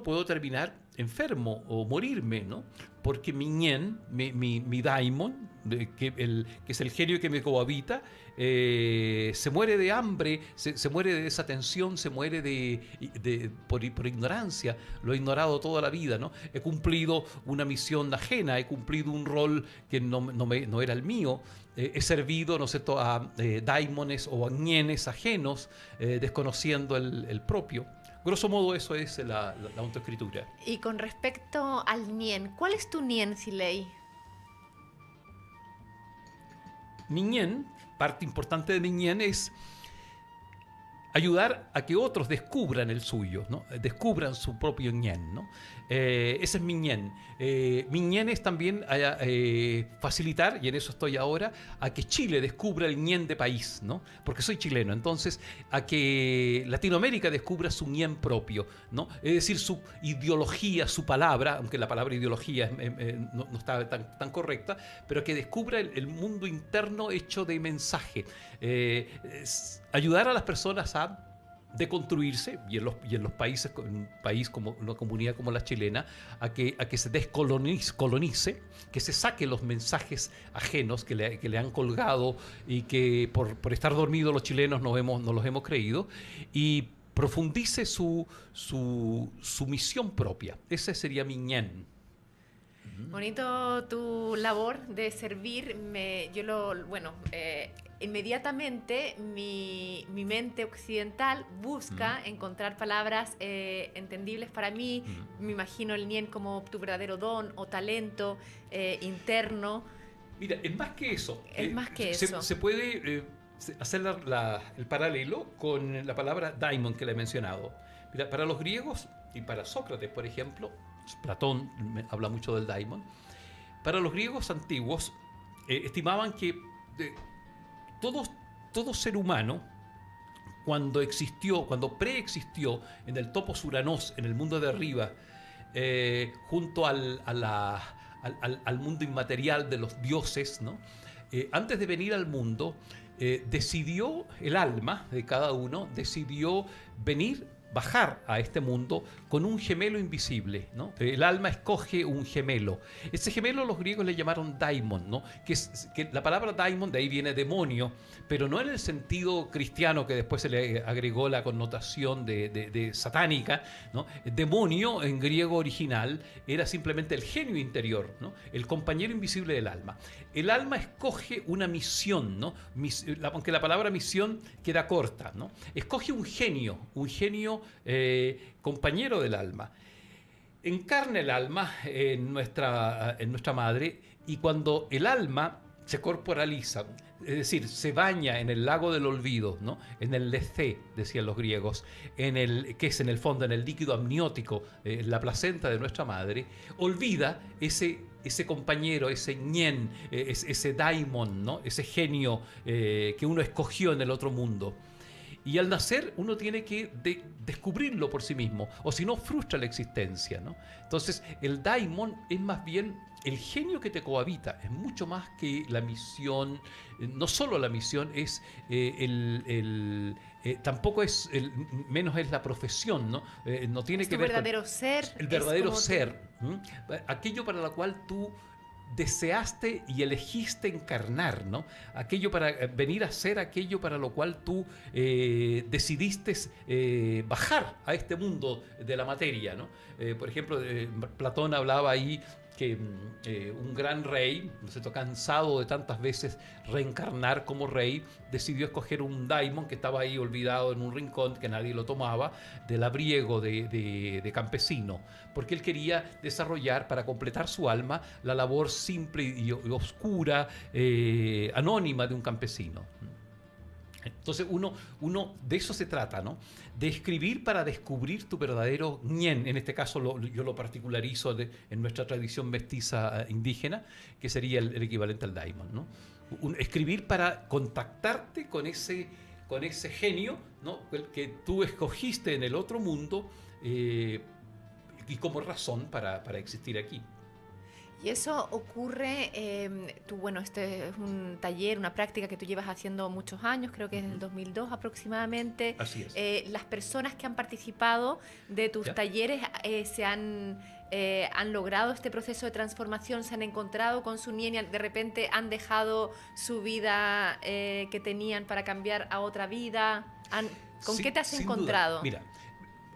puedo terminar enfermo o morirme, ¿no? Porque mi ñen, mi daimon, que es el genio que me cohabita, se muere de hambre, se muere de desatención, se muere por ignorancia. Lo he ignorado toda la vida, ¿no? He cumplido una misión ajena, he cumplido un rol que no era el mío. He servido, ¿no sé, a daimones o a ñenes ajenos, desconociendo el propio. Grosso modo, eso es la ontoescritura. Y con respecto al ñen, ¿cuál es tu ñen, Silei? Mi ñen, parte importante de mi ñen es ayudar a que otros descubran el suyo, ¿no? Descubran su propio ñen, ¿no? Ese es mi ñen. Mi ñen es también facilitar, y en eso estoy ahora, a que Chile descubra el ñen de país, ¿no? Porque soy chileno, entonces a que Latinoamérica descubra su ñen propio, ¿no? Es decir, su ideología, su palabra, aunque la palabra ideología no está tan correcta, pero que descubra el mundo interno hecho de mensaje. Ayudar a las personas a deconstruirse, y en los países, en un país como una comunidad como la chilena, a que se descolonice, que se saque los mensajes ajenos que le han colgado y que por estar dormidos los chilenos no los hemos creído, y profundice su misión propia. Ese sería mi ñen. Bonito tu labor de servir. Inmediatamente mi mente occidental busca encontrar palabras entendibles para mí. Me imagino el ñen como tu verdadero don o talento interno. Mira, es más que eso. Es más que eso. Se puede hacer el paralelo con la palabra daimon que le he mencionado. Mira, para los griegos y para Sócrates, por ejemplo, Platón habla mucho del daimon. Para los griegos antiguos estimaban que todo ser humano, cuando preexistió en el topos uranos, en el mundo de arriba, junto al mundo inmaterial de los dioses, ¿no? Antes de venir al mundo, decidió el alma de cada uno, decidió bajar a este mundo con un gemelo invisible, ¿no? El alma escoge un gemelo. Ese gemelo los griegos le llamaron daimon, ¿no? Que la palabra daimon de ahí viene demonio, pero no en el sentido cristiano que después se le agregó la connotación de satánica, ¿no? Demonio en griego original era simplemente el genio interior, ¿no? El compañero invisible del alma. El alma escoge una misión, ¿no? Aunque la palabra misión queda corta, ¿no? Escoge un genio compañero del alma. Encarna el alma en nuestra madre, y cuando el alma se corporaliza, es decir, se baña en el lago del olvido, ¿no? En el lethé, decían los griegos, que es en el fondo, en el líquido amniótico, la placenta de nuestra madre, olvida ese compañero, ese ñen, ese daimon, ¿no? Ese genio que uno escogió en el otro mundo. Y al nacer uno tiene que descubrirlo por sí mismo, o si no, frustra la existencia, ¿no? Entonces, el daimon es más bien el genio que te cohabita, es mucho más que la misión. No solo la misión es tampoco es menos es la profesión, ¿no? No tiene es que tu ver verdadero con ser. el verdadero ser, aquello para lo cual tú deseaste y elegiste encarnar, ¿no? Aquello para venir a ser aquello para lo cual tú decidiste bajar a este mundo de la materia, ¿no? Por ejemplo, Platón hablaba ahí que un gran rey, ¿no es cierto?, cansado de tantas veces reencarnar como rey, decidió escoger un daimon que estaba ahí olvidado en un rincón, que nadie lo tomaba, de labriego, de campesino, porque él quería desarrollar, para completar su alma, la labor simple y oscura, anónima de un campesino. Entonces uno de eso se trata, ¿no? De escribir para descubrir tu verdadero ñen. En este caso yo lo particularizo en nuestra tradición mestiza indígena, que sería el equivalente al daimon, ¿no? Escribir para contactarte con ese genio, ¿no? El que tú escogiste en el otro mundo, y como razón para existir aquí. Y eso ocurre, este es un taller, una práctica que tú llevas haciendo muchos años, creo que desde el 2002 aproximadamente. Así es. Las personas que han participado de tus talleres han logrado este proceso de transformación, se han encontrado con su ñen, de repente han dejado su vida que tenían para cambiar a otra vida. ¿Con qué te has encontrado? Duda. Mira,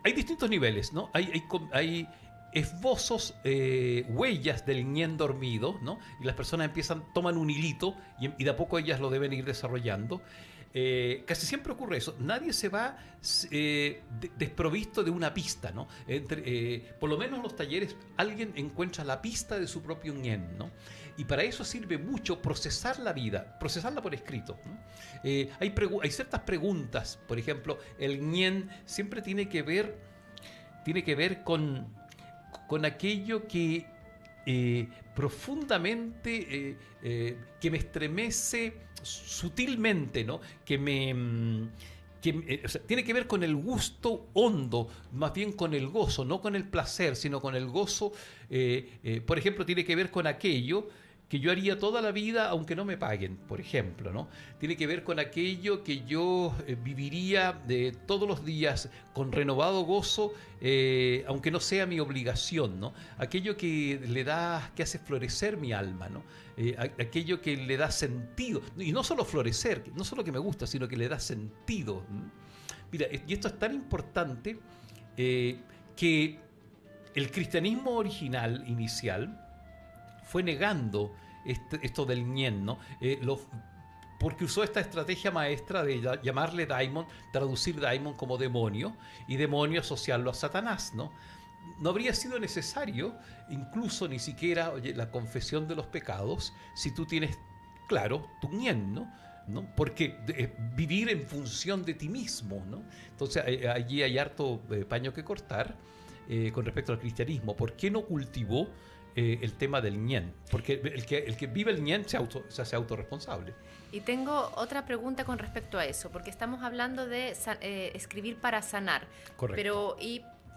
hay distintos niveles, ¿no? Hay esbozos, huellas del ñen dormido, ¿no? Y las personas toman un hilito y de a poco ellas lo deben ir desarrollando. Casi siempre ocurre eso. Nadie se va desprovisto de una pista, ¿no? Por lo menos en los talleres alguien encuentra la pista de su propio ñen, ¿no? Y para eso sirve mucho procesar la vida, procesarla por escrito, ¿no? Hay ciertas preguntas, por ejemplo, el ñen siempre tiene que ver con aquello que profundamente, que me estremece sutilmente, ¿no? O sea, tiene que ver con el gusto hondo, más bien con el gozo, no con el placer, sino con el gozo. Por ejemplo, tiene que ver con aquello que yo haría toda la vida aunque no me paguen, por ejemplo, ¿no? Tiene que ver con aquello que yo viviría todos los días con renovado gozo, aunque no sea mi obligación, ¿no? Aquello que hace florecer mi alma, ¿no? Aquello que le da sentido, y no solo florecer, no solo que me gusta, sino que le da sentido. Mira, y esto es tan importante que el cristianismo original, inicial, fue negando esto del ñen, ¿no? Porque usó esta estrategia maestra de llamarle daimon, traducir daimon como demonio, y demonio asociarlo a Satanás, ¿no? No habría sido necesario, incluso ni siquiera, la confesión de los pecados, si tú tienes claro tu ñen, ¿no? Porque vivir en función de ti mismo, ¿no? Entonces allí hay harto paño que cortar con respecto al cristianismo. ¿Por qué no cultivó el tema del ñen? Porque el que vive el ñen se hace autorresponsable. Y tengo otra pregunta con respecto a eso, porque estamos hablando de escribir para sanar. Correcto. Pero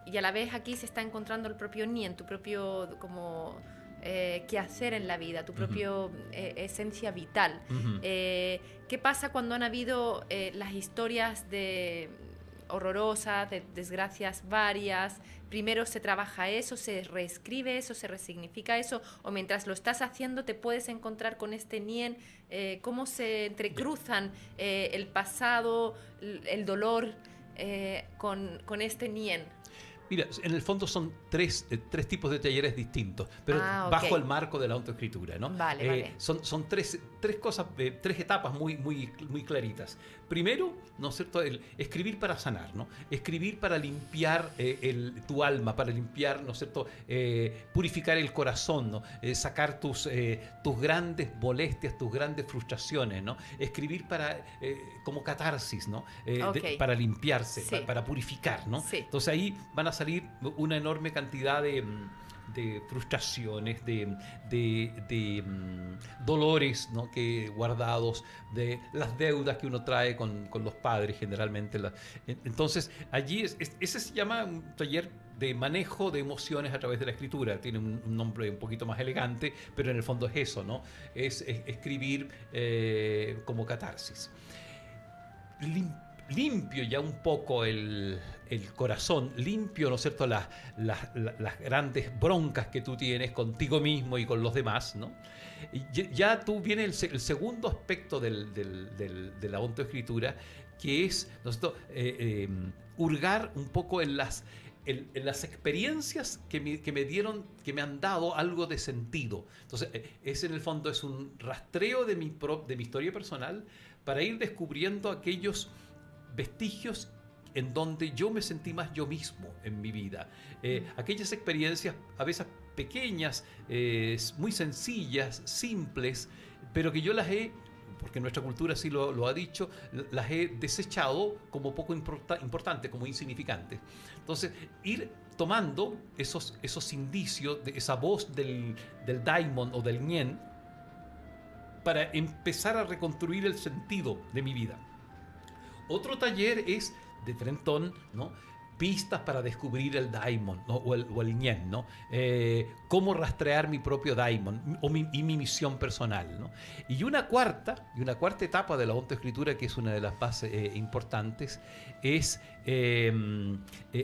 y a la vez aquí se está encontrando el propio ñen, tu propio como qué hacer en la vida, tu propio esencia vital. ¿Qué pasa cuando han habido las historias horrorosas, de desgracias varias? Primero se trabaja eso, se reescribe eso, se resignifica eso, o mientras lo estás haciendo te puedes encontrar con este ñen. ¿Cómo se entrecruzan el pasado, el dolor con este ñen? Mira, en el fondo son tres tipos de talleres distintos, pero bajo el marco de la autoescritura, ¿no? Vale. Son tres cosas, tres etapas muy claritas. Primero, ¿no es cierto?, el escribir para sanar, ¿no? Escribir para limpiar tu alma, para limpiar, ¿no es cierto?, purificar el corazón, ¿no? Sacar tus grandes molestias, tus grandes frustraciones, ¿no? Escribir como catarsis, ¿no? Para limpiarse, Sí. para purificar, ¿no? Sí. Entonces ahí van a salir una enorme cantidad de frustraciones, de dolores, ¿no?, guardados, de las deudas que uno trae con los padres generalmente. Entonces allí ese se llama un taller de manejo de emociones a través de la escritura. Tiene un nombre un poquito más elegante, pero en el fondo es eso, ¿no? Es escribir como catarsis. Limpio ya un poco el corazón, limpio, ¿no es cierto?, las grandes broncas que tú tienes contigo mismo y con los demás, ¿no? Y ya tú viene el segundo aspecto de la autoescritura, que es, ¿no es cierto?, hurgar un poco en las experiencias que me han dado algo de sentido. Entonces, en el fondo es un rastreo de mi historia personal para ir descubriendo aquellos vestigios en donde yo me sentí más yo mismo en mi vida. Aquellas experiencias a veces pequeñas, muy sencillas, simples, pero que yo las porque nuestra cultura sí lo ha dicho, las he desechado como poco importantes, como insignificantes. Entonces, ir tomando esos indicios, de esa voz del daimon o del ñen, para empezar a reconstruir el sentido de mi vida. Otro taller es de frentón, ¿no?, pistas para descubrir el daimon, ¿no?, o el ñen, ¿no? Cómo rastrear mi propio daimon y mi misión personal, ¿no? Y una cuarta etapa de la autoescritura, que es una de las bases importantes, es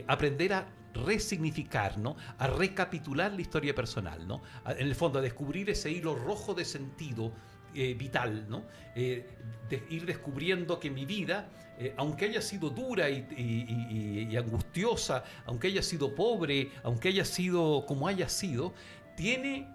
aprender a resignificar, ¿no?, a recapitular la historia personal, ¿no? En el fondo, a descubrir ese hilo rojo de sentido vital, ¿no? Ir descubriendo que mi vida, aunque haya sido dura y angustiosa, aunque haya sido pobre, aunque haya sido como haya sido, tiene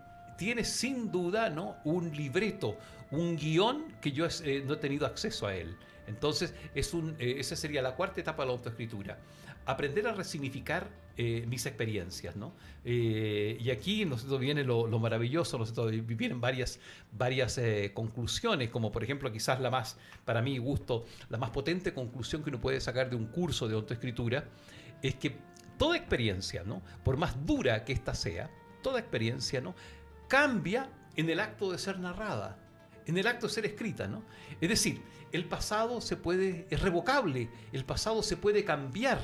sin duda, ¿no?, un libreto, un guión que yo no he tenido acceso a él. Entonces, esa sería la cuarta etapa de la autoescritura. aprender a resignificar mis experiencias, ¿no? Y aquí, ¿no es cierto?, viene lo maravilloso, ¿no es cierto?, vienen varias conclusiones, como por ejemplo quizás la más, para mi gusto, la más potente conclusión que uno puede sacar de un curso de autoescritura, es que toda experiencia, ¿no?, por más dura que ésta sea, toda experiencia, ¿no?, cambia en el acto de ser narrada, en el acto de ser escrita, ¿no? Es decir, el pasado es revocable, el pasado se puede cambiar,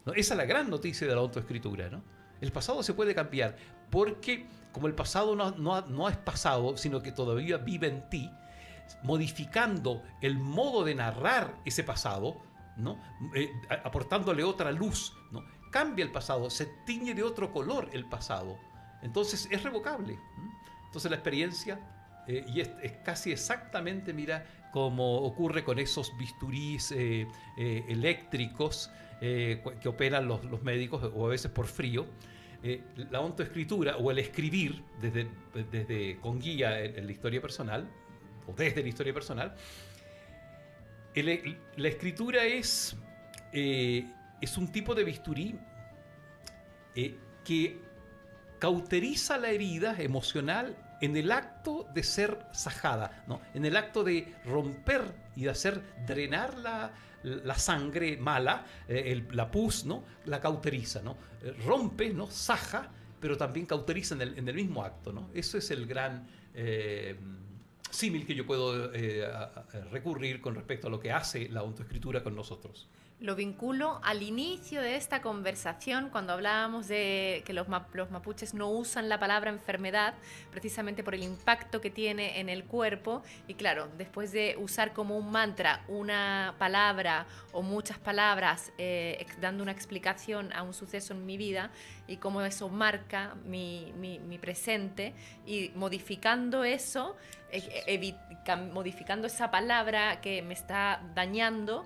¿no? Esa es la gran noticia de la autoescritura, ¿no? El pasado se puede cambiar porque como el pasado no es pasado, sino que todavía vive en ti, modificando el modo de narrar ese pasado, ¿no?, aportándole otra luz, ¿no?, cambia el pasado, se tiñe de otro color el pasado. Entonces es revocable. Entonces la experiencia, y es casi exactamente, mira, como ocurre con esos bisturís eléctricos que operan los médicos, o a veces por frío. La autoescritura o el escribir con guía en la historia personal, o desde la historia personal, la escritura es un tipo de bisturí que cauteriza la herida emocional en el acto de ser sajada, ¿no?, en el acto de romper y de hacer drenar la sangre mala, la pus, ¿no?, la cauteriza, ¿no? Rompe, ¿no?, saja, pero también cauteriza en el mismo acto, ¿no? Eso es el gran símil que yo puedo recurrir con respecto a lo que hace la autoescritura con nosotros. Lo vinculo al inicio de esta conversación, cuando hablábamos de que los mapuches no usan la palabra enfermedad, precisamente por el impacto que tiene en el cuerpo. Y claro, después de usar como un mantra una palabra o muchas palabras, dando una explicación a un suceso en mi vida y cómo eso marca mi presente, y modificando eso, modificando esa palabra que me está dañando,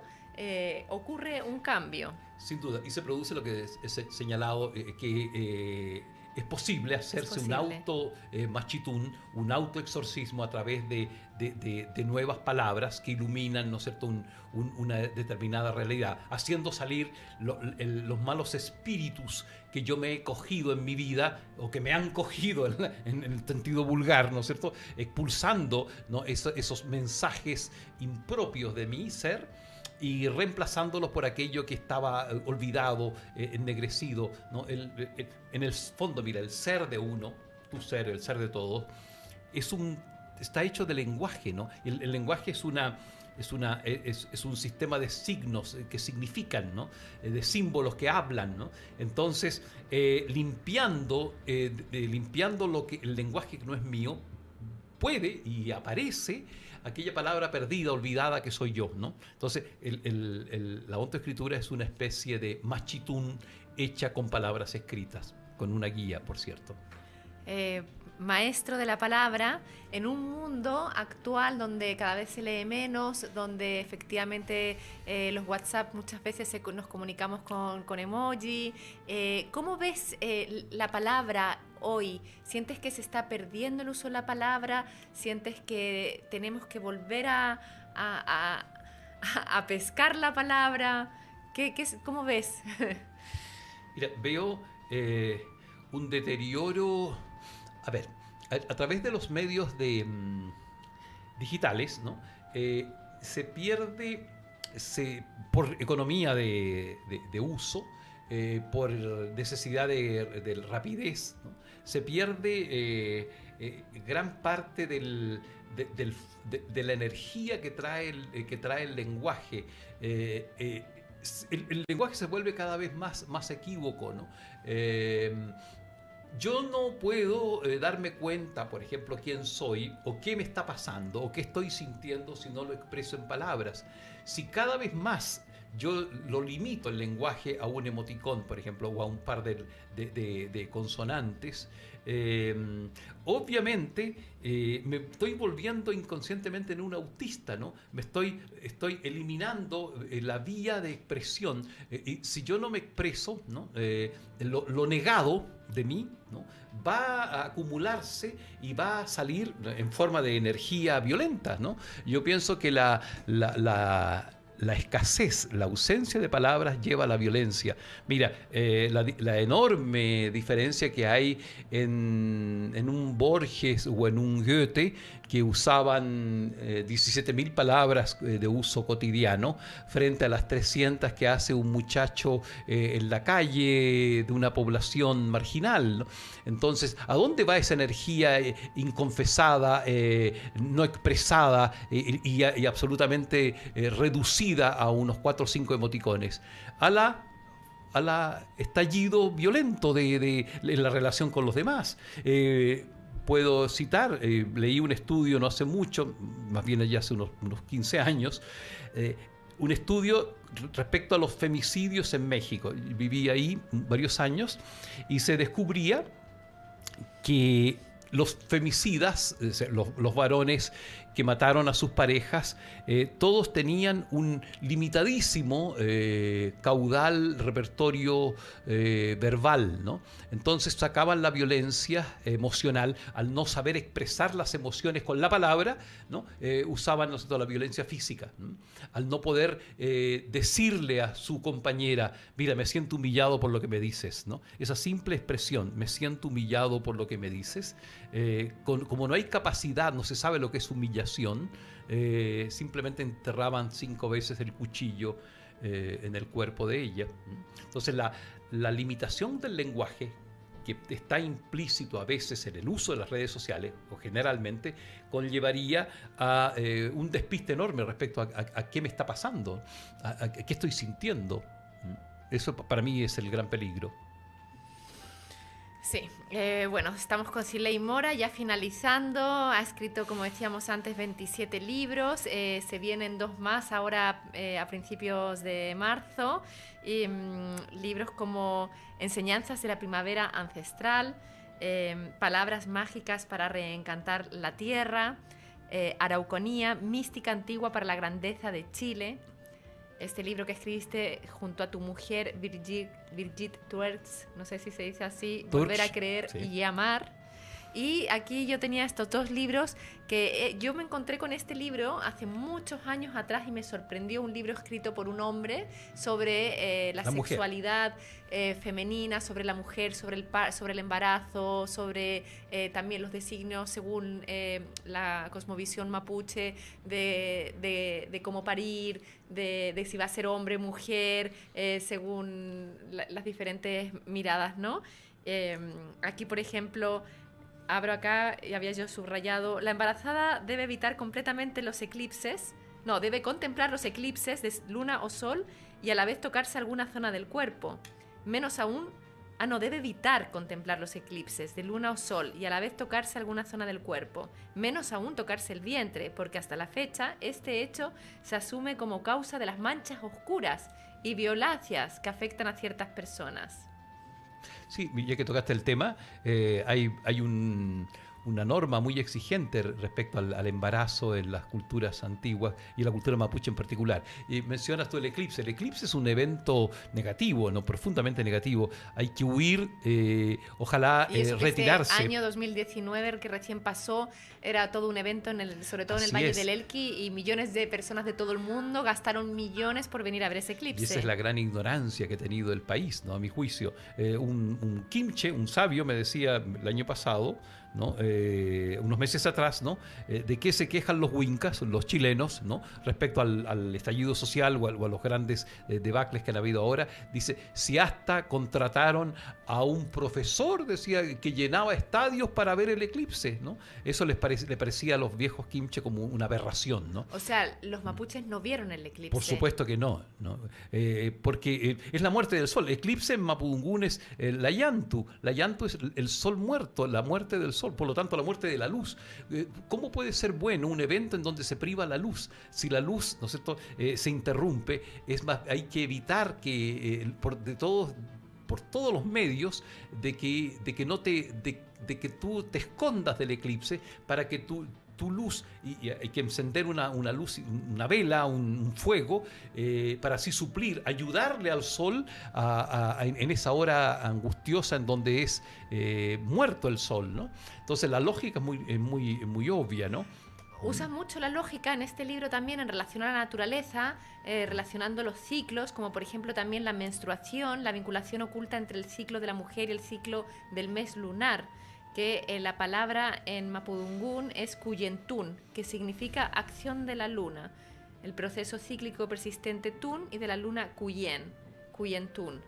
ocurre un cambio. Sin duda, y se produce lo que es señalado, que es posible hacerse un auto machitún, un autoexorcismo a través de nuevas palabras que iluminan, ¿no es cierto?, una determinada realidad, haciendo salir los malos espíritus que yo me he cogido en mi vida, o que me han cogido en el sentido vulgar, ¿no es cierto?, expulsando, ¿no?, esos mensajes impropios de mi ser, y reemplazándolos por aquello que estaba olvidado, ennegrecido, ¿no? En el fondo, mira, el ser de uno, tu ser, el ser de todos, está hecho de lenguaje, ¿no? El lenguaje es un sistema de signos que significan, ¿no?, de símbolos que hablan, ¿no? Entonces, limpiando el lenguaje que no es mío, puede y aparece aquella palabra perdida, olvidada que soy yo, ¿no? Entonces, la autoescritura es una especie de machitún hecha con palabras escritas, con una guía, por cierto. Maestro de la palabra, en un mundo actual donde cada vez se lee menos, donde efectivamente los WhatsApp muchas veces nos comunicamos con emoji, ¿cómo ves la palabra hoy? ¿Sientes que se está perdiendo el uso de la palabra? ¿Sientes que tenemos que volver a pescar la palabra? ¿Cómo ves? Mira, veo un deterioro. A ver, a través de los medios digitales, ¿no?, se pierde, por economía de uso, por necesidad de rapidez, ¿no?, se pierde gran parte de la energía que trae el lenguaje. El lenguaje se vuelve cada vez más equívoco, ¿no? Yo no puedo darme cuenta, por ejemplo, quién soy, o qué me está pasando, o qué estoy sintiendo si no lo expreso en palabras. Si cada vez más yo lo limito el lenguaje a un emoticón, por ejemplo, o a un par de consonantes, obviamente me estoy volviendo inconscientemente en un autista, ¿no? Estoy eliminando la vía de expresión. Y si yo no me expreso, ¿no?, lo negado de mí, ¿no?, va a acumularse y va a salir en forma de energía violenta, ¿no? Yo pienso que la la escasez, la ausencia de palabras lleva a la violencia. Mira, la enorme diferencia que hay en un Borges o en un Goethe, que usaban 17.000 palabras de uso cotidiano frente a las 300 que hace un muchacho en la calle de una población marginal, ¿no? Entonces, ¿a dónde va esa energía inconfesada, no expresada y absolutamente reducida a unos 4 o 5 emoticones? A la estallido violento en la relación con los demás. Puedo citar, leí un estudio no hace mucho, más bien ya hace unos 15 años, un estudio respecto a los femicidios en México. Viví ahí varios años y se descubría que los femicidas, los varones que mataron a sus parejas, todos tenían un limitadísimo caudal, repertorio verbal, ¿no? Entonces sacaban la violencia emocional al no saber expresar las emociones con la palabra, ¿no? Usaban, ¿no sé, la violencia física, ¿no? Al no poder decirle a su compañera, mira, me siento humillado por lo que me dices, ¿no? Esa simple expresión, me siento humillado por lo que me dices, como no hay capacidad, no se sabe lo que es humillación, simplemente enterraban 5 veces el cuchillo en el cuerpo de ella. Entonces la limitación del lenguaje, que está implícito a veces en el uso de las redes sociales, o generalmente, conllevaría a un despiste enorme respecto a qué me está pasando, a qué estoy sintiendo. Eso para mí es el gran peligro. Sí, bueno, estamos con Sirley Mora ya finalizando. Ha escrito, como decíamos antes, 27 libros. Se vienen 2 más ahora a principios de marzo. Libros como Enseñanzas de la Primavera Ancestral, Palabras mágicas para reencantar la tierra, Arauconía, Mística antigua para la grandeza de Chile. Este libro que escribiste junto a tu mujer Brigitte Tuerts, no sé si se dice así, Volver a creer, sí, y amar. Y aquí yo tenía estos 2 libros que yo me encontré con este libro hace muchos años atrás y me sorprendió. Un libro escrito por un hombre sobre la sexualidad femenina, sobre la mujer, sobre el embarazo, sobre también los designios según la cosmovisión mapuche de cómo parir, de si va a ser hombre, mujer, según las diferentes miradas, ¿no? Aquí, por ejemplo, abro acá y había yo subrayado: la embarazada debe evitar completamente los eclipses, debe contemplar los eclipses de luna o sol y a la vez tocarse alguna zona del cuerpo. Menos aún, debe evitar contemplar los eclipses de luna o sol y a la vez tocarse alguna zona del cuerpo. Menos aún tocarse el vientre, porque hasta la fecha este hecho se asume como causa de las manchas oscuras y violáceas que afectan a ciertas personas. Sí, ya que tocaste el tema, hay una norma muy exigente respecto al embarazo en las culturas antiguas y en la cultura mapuche en particular. Y mencionas tú el eclipse. El eclipse es un evento negativo, no, profundamente negativo. Hay que huir, ojalá retirarse. Este año 2019, el que recién pasó, era todo un evento, sobre todo en el Valle del Elqui, y millones de personas de todo el mundo gastaron millones por venir a ver ese eclipse. Y esa es la gran ignorancia que ha tenido el país, ¿no? A mi juicio. Un Kimche, un sabio, me decía el año pasado, ¿no? Unos meses atrás, ¿no? De qué se quejan los huincas, los chilenos, ¿no? Respecto al estallido social o a los grandes debacles que han habido ahora. Dice, si hasta contrataron a un profesor, decía, que llenaba estadios para ver el eclipse, ¿no? Eso le parecía a los viejos Kimche como una aberración, ¿no? O sea, los mapuches no vieron el eclipse. Por supuesto que no, ¿no? Porque es la muerte del sol. Eclipse en mapudungún es la llantu. La llantu es el sol muerto, la muerte del sol. Por lo tanto, la muerte de la luz. ¿Cómo puede ser bueno un evento en donde se priva la luz? Si la luz, ¿no es cierto?, se interrumpe, es más, hay que evitar que por todos los medios de que tú te escondas del eclipse para que tu luz, y hay que encender una luz, una vela, un fuego, para así suplir, ayudarle al sol en esa hora angustiosa en donde es muerto el sol, ¿no? Entonces la lógica es muy obvia, ¿no? Usa mucho la lógica en este libro también en relación a la naturaleza, relacionando los ciclos, como por ejemplo también la menstruación, la vinculación oculta entre el ciclo de la mujer y el ciclo del mes lunar, que la palabra en mapudungún es cuyentún, que significa acción de la luna, el proceso cíclico persistente tun y de la luna cuyentún.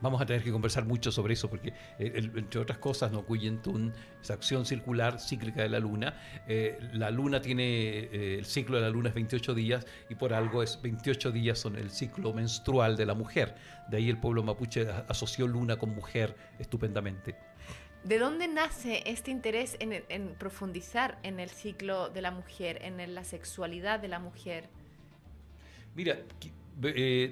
Vamos a tener que conversar mucho sobre eso porque, entre otras cosas, ¿no? Cuyentún, esa acción circular cíclica de la luna tiene, el ciclo de la luna es 28 días y por algo 28 días son el ciclo menstrual de la mujer. De ahí el pueblo mapuche asoció luna con mujer estupendamente. ¿De dónde nace este interés en profundizar en el ciclo de la mujer, en la sexualidad de la mujer? Mira,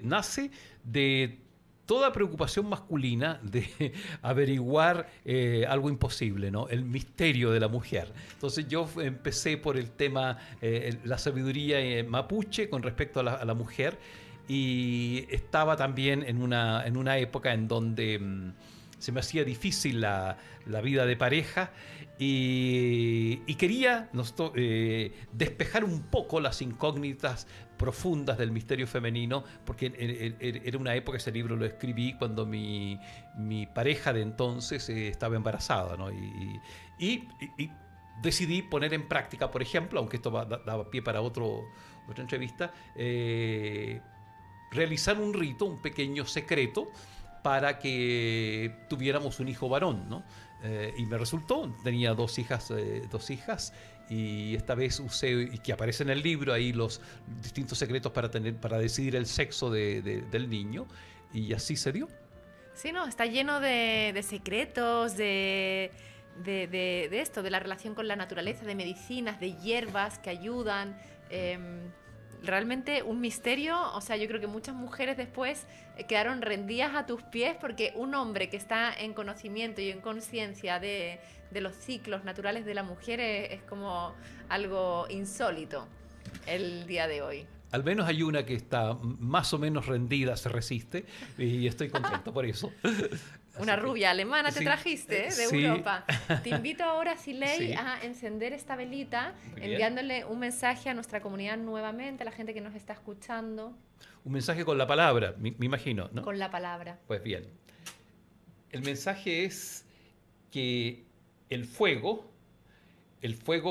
nace de toda preocupación masculina de averiguar algo imposible, ¿no? El misterio de la mujer. Entonces yo empecé por el tema, la sabiduría mapuche con respecto a la mujer, y estaba también en una época en donde se me hacía difícil la vida de pareja y quería despejar un poco las incógnitas profundas del misterio femenino, porque era una época, ese libro lo escribí cuando mi pareja de entonces estaba embarazada, ¿no? Y decidí poner en práctica, por ejemplo, aunque esto daba pie para otra entrevista, realizar un rito, un pequeño secreto, para que tuviéramos un hijo varón, ¿no? Y me resultó, tenía dos hijas, y esta vez usé, y que aparece en el libro ahí, los distintos secretos para decidir el sexo del niño, y así se dio. Sí, no, está lleno de secretos, de esto, de la relación con la naturaleza, de medicinas, de hierbas que ayudan. Realmente un misterio. O sea, yo creo que muchas mujeres después quedaron rendidas a tus pies, porque un hombre que está en conocimiento y en conciencia de los ciclos naturales de la mujer es como algo insólito el día de hoy. Al menos hay una que está más o menos rendida, se resiste, y estoy contento por eso. Una rubia alemana te trajiste, de sí. Europa. Te invito ahora, Silei, Sí. a encender esta velita, Muy bien. enviándole un mensaje a nuestra comunidad nuevamente, a la gente que nos está escuchando, Un mensaje con la palabra, me imagino, ¿no? con la palabra. Pues bien, el mensaje es que el fuego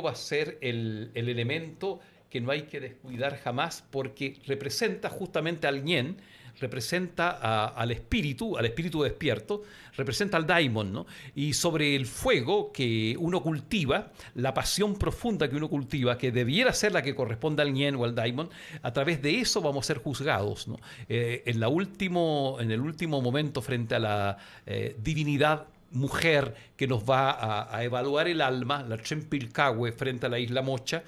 va a ser el elemento que no hay que descuidar jamás, porque representa justamente al ñen, representa al espíritu despierto, representa al daimon, ¿no? Y sobre el fuego que uno cultiva, la pasión profunda que uno cultiva, que debiera ser la que corresponde al ñen o al daimon, a través de eso vamos a ser juzgados, ¿no? En el último momento, frente a la divinidad mujer que nos va a evaluar el alma, la Chempilcahue, frente a la isla Mocha,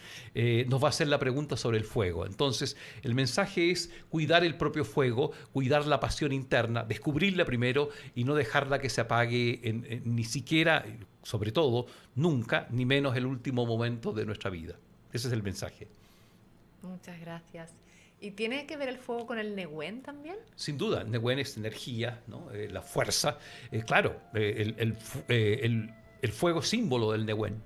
nos va a hacer la pregunta sobre el fuego. Entonces, el mensaje es cuidar el propio fuego, cuidar la pasión interna, descubrirla primero y no dejarla que se apague ni siquiera, sobre todo, nunca, ni menos el último momento de nuestra vida. Ese es el mensaje. Muchas gracias. ¿Y tiene que ver el fuego con el Nehuen también? Sin duda, Nehuen es energía, ¿no? La fuerza. Claro, el fuego es símbolo del Nehuen.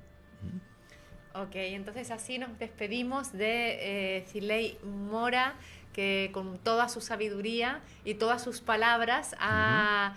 Ok, entonces así nos despedimos de Silei Mora, que con toda su sabiduría y todas sus palabras ha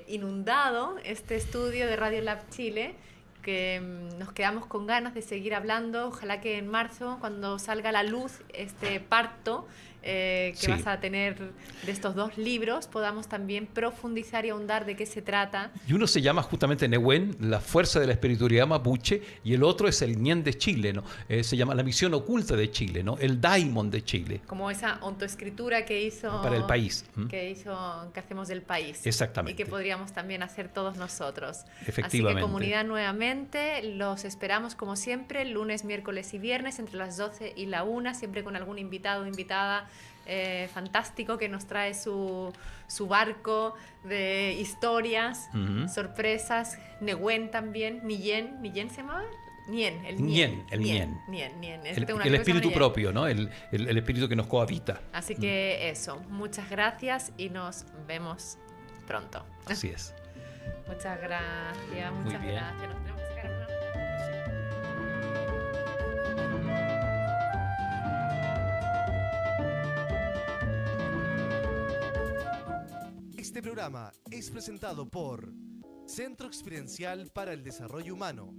inundado este estudio de Radio Lab Chile, que nos quedamos con ganas de seguir hablando. Ojalá que en marzo, cuando salga a la luz este parto que Sí. vas a tener de estos dos libros, podamos también profundizar y ahondar de qué se trata. Y uno se llama justamente Nehuen, la fuerza de la espiritualidad mapuche, y el otro es el Ñen de Chile, ¿no? Se llama la misión oculta de Chile, ¿no? El daimon de Chile. Como esa ontoescritura que hizo Para el país. que hacemos del país. Exactamente. Y que podríamos también hacer todos nosotros. Efectivamente. Así que, comunidad, nuevamente los esperamos como siempre, lunes, miércoles y viernes entre las 12 y la 1, siempre con algún invitado o invitada fantástico que nos trae su barco de historias, sorpresas. Nehuen también, Nien se llamaba. Nien. Es que tengo una El cosa espíritu Nien. propio, ¿no? El espíritu que nos cohabita. Así que eso, muchas gracias y nos vemos pronto. Así es. Muchas gracias, muchas bien. gracias. Nos tenemos que sacar una... Este programa es presentado por Centro Experiencial para el Desarrollo Humano.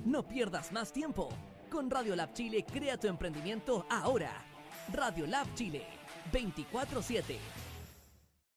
No pierdas más tiempo. Con Radiolab Chile crea tu emprendimiento ahora. Radiolab Chile, 24/7.